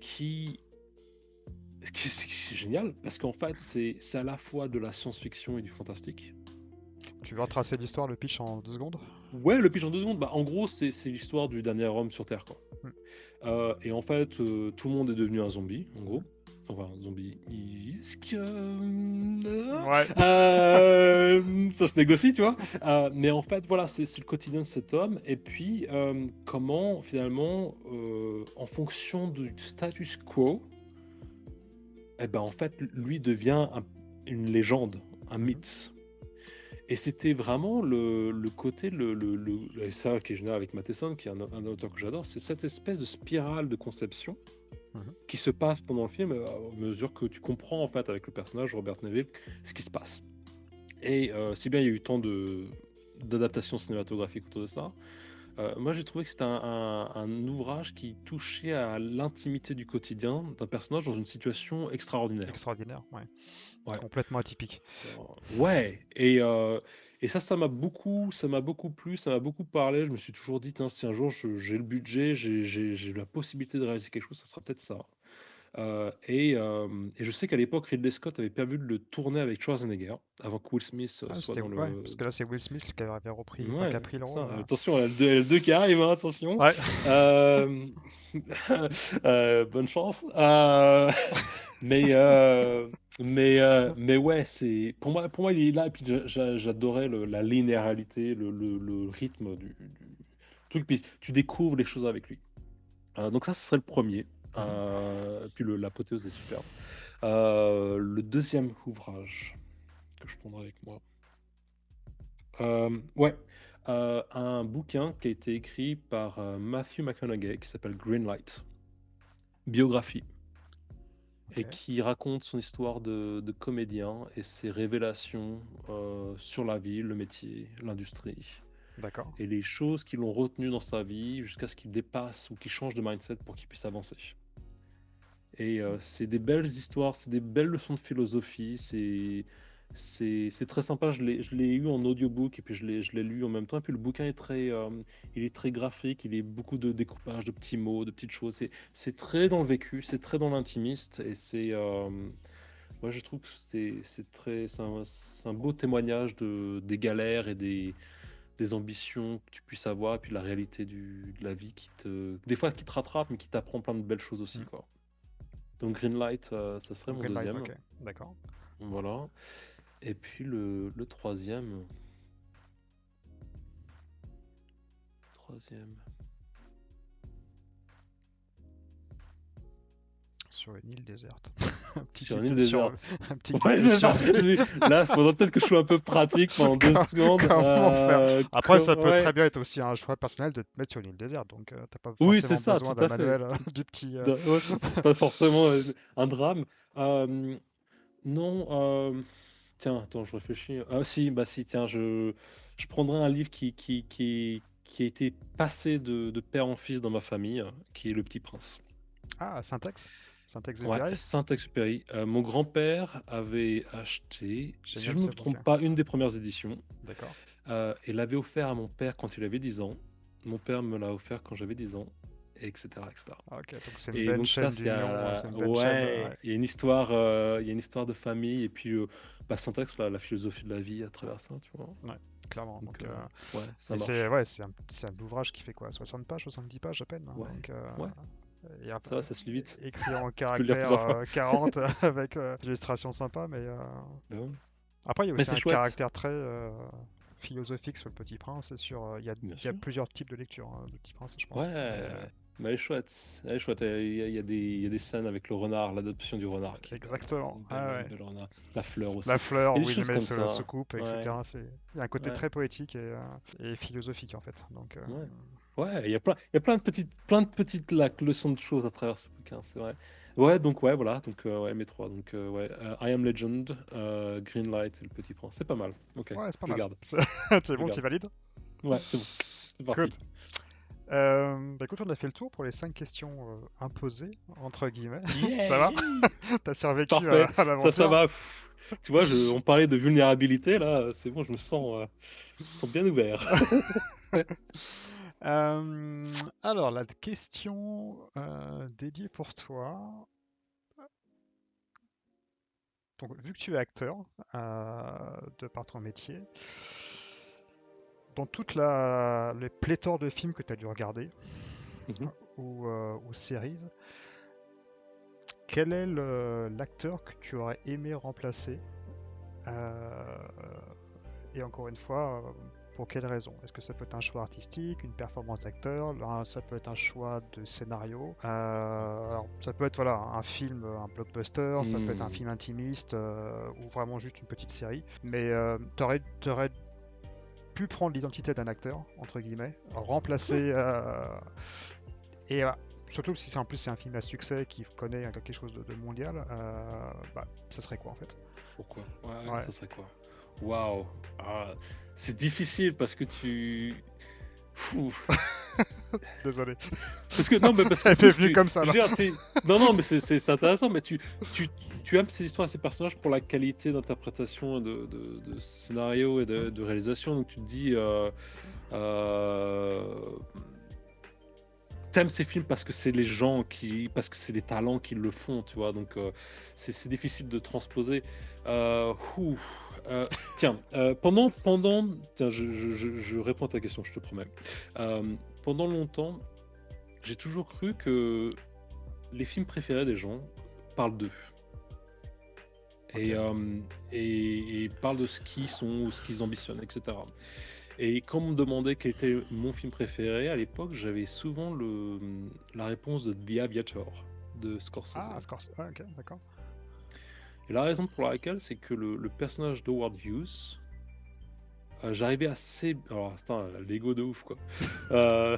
c'est génial parce qu'en fait, c'est à la fois de la science-fiction et du fantastique. Tu veux retracer l'histoire, le pitch en 2 secondes? Ouais, le pitch en 2 secondes, bah, en gros, c'est l'histoire du dernier homme sur Terre, quoi. Hmm, Et en fait, tout le monde est devenu un zombie, en mhm. gros. Enfin, un zombie isque. Ouais. Ça se négocie, tu vois. Mais en fait, voilà, c'est le quotidien de cet homme. Et puis, comment, finalement, en fonction du status quo, eh ben, en fait, lui devient une légende, un Mhm, mythe. Et c'était vraiment le côté, et ça qui est génial avec Matheson, qui est un auteur que j'adore, c'est cette espèce de spirale de conception mhm. qui se passe pendant le film à mesure que tu comprends en fait avec le personnage Robert Neville ce qui se passe. Et si bien il y a eu tant d'adaptations cinématographiques autour de ça, Moi, j'ai trouvé que c'était un ouvrage qui touchait à l'intimité du quotidien d'un personnage dans une situation extraordinaire. Extraordinaire, ouais. Ouais. Complètement atypique. Ouais, et ça m'a beaucoup plu, ça m'a beaucoup parlé. Je me suis toujours dit, tiens, si un jour j'ai le budget, j'ai la possibilité de réaliser quelque chose, ça sera peut-être ça. Et je sais qu'à l'époque, Ridley Scott avait prévu de le tourner avec Schwarzenegger avant que Will Smith Ah, soit c'était dans ouais, le. parce que là c'est Will Smith qui avait repris, enfin, qui Ouais, a pris le ça, rôle. attention, il y a le 2 qui arrive, hein, attention. Ouais, Euh, bonne chance. Mais, mais ouais, pour moi, il est là. Et puis j'adorais la linéarité, le rythme du truc. Puis tu découvres les choses avec lui. Donc ça, ce serait le premier. mhm. Puis l'apothéose est superbe. Le deuxième ouvrage que je prendrai avec moi. Ouais, un bouquin qui a été écrit par Matthew McConaughey qui s'appelle Greenlight, biographie, et Ok, qui raconte son histoire de comédien et ses révélations sur la vie, le métier, l'industrie, d'accord. et les choses qui l'ont retenu dans sa vie jusqu'à ce qu'il dépasse ou qu'il change de mindset pour qu'il puisse avancer. Et c'est des belles histoires, c'est des belles leçons de philosophie, c'est très sympa. Je l'ai eu en audiobook et puis je l'ai lu en même temps. Et puis le bouquin il est très graphique, il est beaucoup de découpage, de petits mots, de petites choses. C'est très dans le vécu, c'est très dans l'intimiste et moi je trouve que c'est un beau témoignage des galères et des ambitions que tu puisses avoir et puis la réalité de la vie des fois qui te rattrape mais qui t'apprend plein de belles choses aussi, Mm. quoi. Donc Greenlight, ça serait mon Greenlight, deuxième. ok, d'accord. Voilà. Et puis le troisième. Troisième. Sur une île déserte. Un petit Sur guide une île de survie. déserte. Un petit guide Ouais, de c'est ça. survie. Là, il faudrait peut-être que je sois un peu pratique pendant 2 secondes. Comment faire? Après, ça peut très Ouais. bien être aussi un choix personnel de te mettre sur une île déserte, donc t'as pas Oui, c'est forcément ça, besoin tout d'un à fait. manuel du petit. Ouais, c'est pas forcément un drame. Euh, non, tiens, attends, je réfléchis. Ah, si, bah si, tiens, je prendrais un livre qui a été passé de père en fils dans ma famille, qui est Le Petit Prince. Ah, Syntax? Ouais, Saint-Exupéry? Saint-Exupéry. Mon grand-père avait acheté, si je Génial ne me ce trompe bouquin. pas, une des premières éditions, D'accord. et l'avait offert à mon père quand il avait 10 ans. Mon père me l'a offert quand j'avais 10 ans, et etc., etc. Ah, ok, donc c'est une Et belle donc ça, chaîne d'union, c'est une belle chaîne. ouais, Ouais, il y a une histoire de famille, et puis Syntaxe, la philosophie de la vie à travers ça, tu vois. ouais, clairement. Donc Donc, ouais, ça et c'est marche. ouais, c'est un ouvrage qui fait quoi? 60 pages, 70 pages à peine, hein, Ouais, donc, ouais, et ça va, ça se lit vite. écrit en Tu peux le lire caractère plusieurs fois. 40 avec des illustrations sympas, mais Ben ouais. après il y a Mais aussi c'est un chouette, caractère très philosophique sur le Petit Prince et sur bien il y a sûr. plusieurs types de lecture, hein, le Petit Prince, je pense. Mais, Ouais, mais elle est chouette. Elle est chouette. Il y a des scènes avec le renard, l'adoption du renard qui est quand même exactement. Ah ouais. une belle renard. La fleur La aussi. fleur Il y a où des il choses met comme se ça. coupe, Ouais, etc. Il y a un côté ouais, très poétique et philosophique en fait. Donc, ouais. Ouais, il y a plein de petites leçons de choses à travers ce bouquin, c'est vrai. Ouais, donc ouais, voilà, donc ouais, mes trois. Donc ouais, I Am Legend, Greenlight et Le Petit Prince. C'est pas mal. Ok, ouais, c'est pas je mal. garde. C'est Je bon, tu garde. valides? Ouais, c'est bon. C'est Good. parti. Bah écoute, on a fait le tour pour les 5 questions imposées, entre guillemets. Ça va? Yeah! T'as survécu Parfait. à Ça l'aventure? va. Tu vois, on parlait de vulnérabilité, là, c'est bon, je me sens bien ouvert. Euh, alors, la question dédiée pour toi. Donc, vu que tu es acteur, de par ton métier, dans toute les pléthore de films que tu as dû regarder, Mhm. ou séries, quel est l'acteur que tu aurais aimé remplacer? Euh, et encore une fois, pour quelle raison? Est-ce que ça peut être un choix artistique, une performance d'acteur, ça peut être un choix de scénario, alors, ça peut être voilà, un film, un blockbuster, ça peut être un Hmm. film intimiste ou vraiment juste une petite série. Mais t'aurais pu prendre l'identité d'un acteur, entre guillemets, remplacer et surtout si en plus c'est un film à succès qui connaît quelque chose de mondial, bah, ça serait quoi en fait? Pourquoi? Ouais, Ouais. ça serait quoi? Waouh! Ah, c'est difficile parce que tu. Ouf. Désolé. Parce que non, mais parce que Elle plus est venue comme ça, je là. veux dire, non, non, mais c'est intéressant, mais tu, tu aimes ces histoires et ces personnages pour la qualité d'interprétation, de scénario et de réalisation. Donc tu te dis, euh, t'aimes ces films parce que c'est les gens parce que c'est les talents qui le font, tu vois. Donc c'est difficile de transposer. Ouf, tiens, tiens, je réponds à ta question, je te promets. Euh, Pendant longtemps, j'ai toujours cru que les films préférés des gens parlent d'eux Ok. et parlent de ce qu'ils sont ou ce qu'ils ambitionnent, etc. Et quand on me demandait quel était mon film préféré à l'époque, j'avais souvent la réponse de The Aviator de Scorsese. Ah, Scorsese. Ouais, ok, d'accord. Et la raison pour laquelle, c'est que le personnage d'Howard Hughes, j'arrivais assez. Alors, c'est un Lego de ouf, quoi. Euh,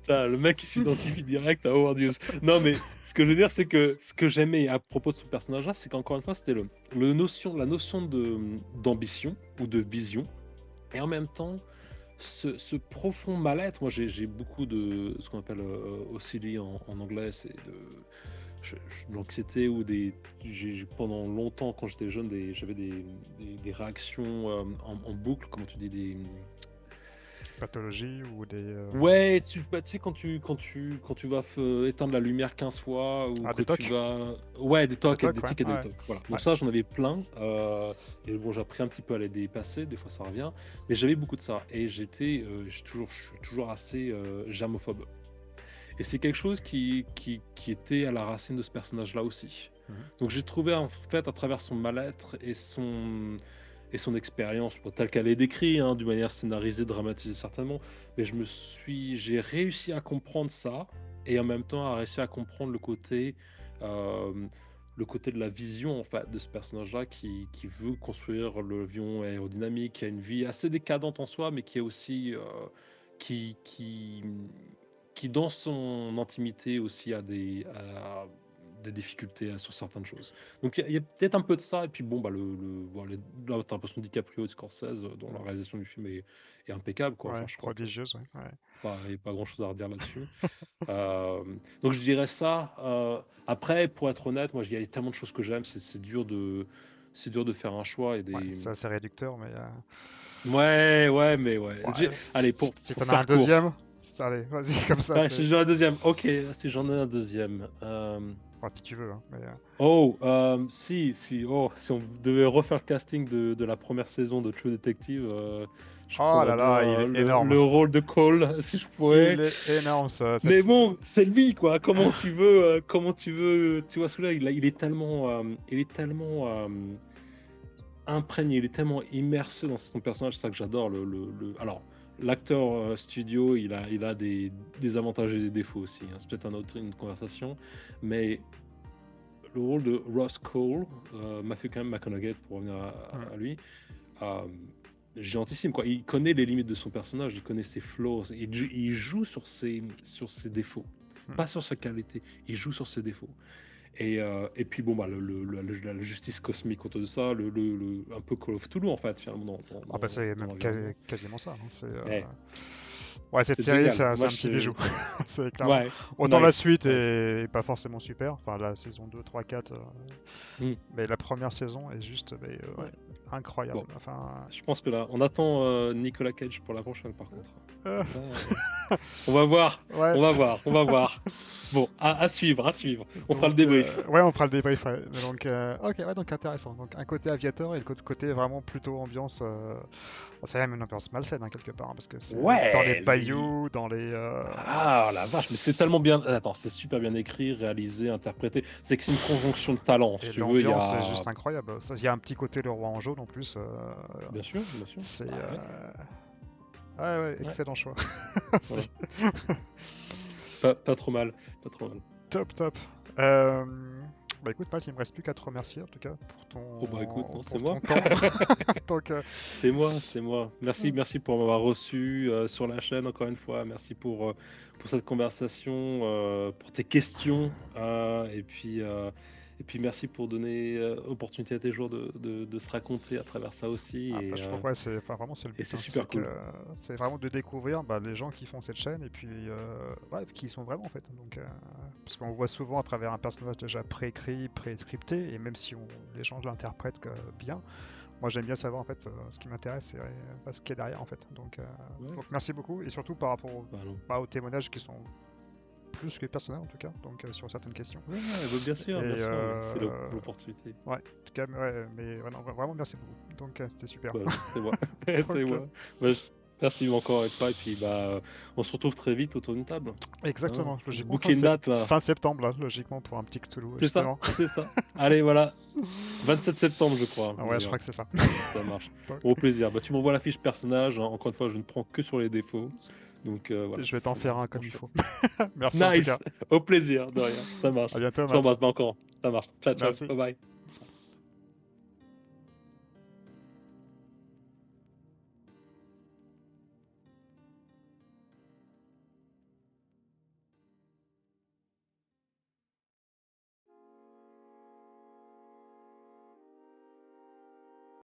le mec il s'identifie direct à Howard Hughes. Non, mais ce que je veux dire, c'est que ce que j'aimais à propos de ce personnage-là, c'est qu'encore une fois, c'était la notion d'ambition ou de vision. Et en même temps, ce profond mal-être, moi j'ai beaucoup de ce qu'on appelle OCD en anglais, c'est de l'anxiété ou pendant longtemps quand j'étais jeune, j'avais des réactions en boucle, comment tu dis, Pathologie ou des. Ouais, tu sais, quand tu vas éteindre la lumière 15 fois, ou Ah, que des tu tocs? vas. Ouais, des tocs, Des des tocs, ouais. tics et des Ouais. tocs. Voilà. Donc Ouais. ça, j'en avais plein. Et bon, j'ai appris un petit peu à les dépasser. Des fois, ça revient. Mais j'avais beaucoup de ça. Et je suis toujours assez germophobe. Et c'est quelque chose qui était à la racine de ce personnage-là aussi. Mhm. Donc j'ai trouvé, en fait, à travers son mal-être et son expérience, telle qu'elle est décrite, hein, d'une manière scénarisée, dramatisée certainement, mais j'ai réussi à comprendre ça, et en même temps à réussir à comprendre euh, le côté de la vision, en fait, de ce personnage-là qui veut construire l'avion aérodynamique, qui a une vie assez décadente en soi, mais qui est aussi qui, qui, qui dans son intimité aussi a des difficultés sur certaines choses. Donc il y a peut-être un peu de ça, et puis bon, bah, là, t'as l'impression de DiCaprio et de Scorsese, dont la Mhm. réalisation du film est impeccable, quoi. Enfin, Ouais, je crois que prodigieuse, ouais. Ouais. il n'y a pas grand-chose à redire là-dessus. Donc je dirais ça. Après, pour être honnête, moi, il y a tellement de choses que j'aime, c'est dur de faire un choix et Ouais, des. c'est assez réducteur, mais. Ouais, ouais, mais ouais. Ouais, Allez, si pour t'en as un faire court. deuxième, allez, vas-y, comme ça, Ah, c'est. j'en ai un deuxième. Ok, si j'en ai un deuxième. Enfin, si tu veux, hein, mais. Si on devait refaire le casting de la première saison de True Detective, je Oh prendrais là bien là, il est énorme. le rôle de Cole, si je pouvais. Il est énorme, ça. Mais bon, c'est lui, quoi. Tu vois, celui-là, il est tellement imprégné, il est tellement immersé dans son personnage, c'est ça que j'adore. Alors, l'acteur studio, il a des avantages et des défauts aussi, hein. C'est peut-être une conversation, mais le rôle de Ross Cole, Matthew McConaughey, pour revenir Hmm. à lui, euh, gentissime, quoi. Il connaît les limites de son personnage, il connaît ses flaws, il joue sur ses défauts, Hmm. pas sur sa qualité, il joue sur ses défauts. Et puis bon, bah, la justice cosmique autour de ça, un peu Call of Cthulhu en fait, finalement, Ah bah c'est dans même l'environnement. quasiment ça, hein. Eh, Ouais, cette c'est série, génial. c'est Moi, un petit bijou. C'est clairement. Ouais, Autant la nice, suite nice. est pas forcément super, enfin la saison 2, 3, 4, Hmm, mais la première saison est juste ouais, ouais. incroyable. Bon, Enfin, je pense que là, on attend Nicolas Cage pour la prochaine, par contre. euh, Là, on va voir, ouais. on va voir, on va voir. Bon, à suivre, à suivre. On fera le Donc, débrief. ouais, on fera le débrief. Ouais. Mais donc, ok, ouais, donc intéressant. Donc, un côté aviateur et le côté vraiment plutôt ambiance. C'est même une ambiance malsaine, hein, quelque part, hein, parce que c'est dans les Ouais, bayous, dans les. ah la vache, mais c'est tellement bien. Attends, c'est super bien écrit, réalisé, interprété. C'est que c'est une conjonction de talents, si Et tu veux. Il y l'ambiance est a. juste incroyable. Il y a un petit côté le roi en jaune en plus. Bien sûr, bien sûr. C'est. Bah ouais, Ouais, ouais, ouais, excellent choix. voilà. Si. Pas trop mal, pas trop mal. Top, top. Bah écoute, Matt, il me reste plus qu'à te remercier en tout cas Oh bah écoute, non, c'est pour moi. ton temps. Donc, C'est moi, c'est moi. Merci, merci pour m'avoir reçu sur la chaîne encore une fois. Merci pour cette conversation, pour tes questions. Et puis merci pour donner opportunité à tes joueurs de se raconter à travers ça aussi. Ah, bah, je trouve, ouais, vraiment, c'est le Et but, c'est hein, super cool. c'est vraiment de découvrir les gens qui font cette chaîne et puis ouais, qui ils sont vraiment en fait. Donc, parce qu'on voit souvent à travers un personnage déjà préécrit, pré-scripté, et même si les gens l'interprètent bien, moi j'aime bien savoir en fait ce qui m'intéresse, c'est ce qu'il y a derrière en fait. Ouais. Donc merci beaucoup, et surtout par rapport Bah non. aux témoignages qui sont plus que personnels en tout cas, donc sur certaines questions. Ouais, bah, bien sûr, Et mais c'est l'opportunité. ouais, en tout cas, mais ouais, non, vraiment merci beaucoup. Donc c'était super. Bah, c'est moi. C'est Donc, moi. Bah, merci encore avec toi. Et puis, bah, on se retrouve très vite autour d'une table. Hein, exactement, faut se logiquement booker une date là. fin septembre, là, logiquement, pour un petit Cthulhu, C'est ça, justement. c'est ça. Allez, voilà. 27 septembre, je crois, Ah ouais, je d'ailleurs. crois que c'est ça. Ça marche. Donc, Au plaisir. Bah, tu m'envoies la fiche personnage, hein. Encore une fois, je ne prends que sur les défauts. Donc voilà, je vais t'en c'est faire un vraiment comme il chouette. faut. Merci en tout cas. Nice. Au plaisir, de rien. Ça À marche. bientôt, Je Matt. t'embrasse pas encore. Ça marche. Ciao, ciao. Merci. Bye bye.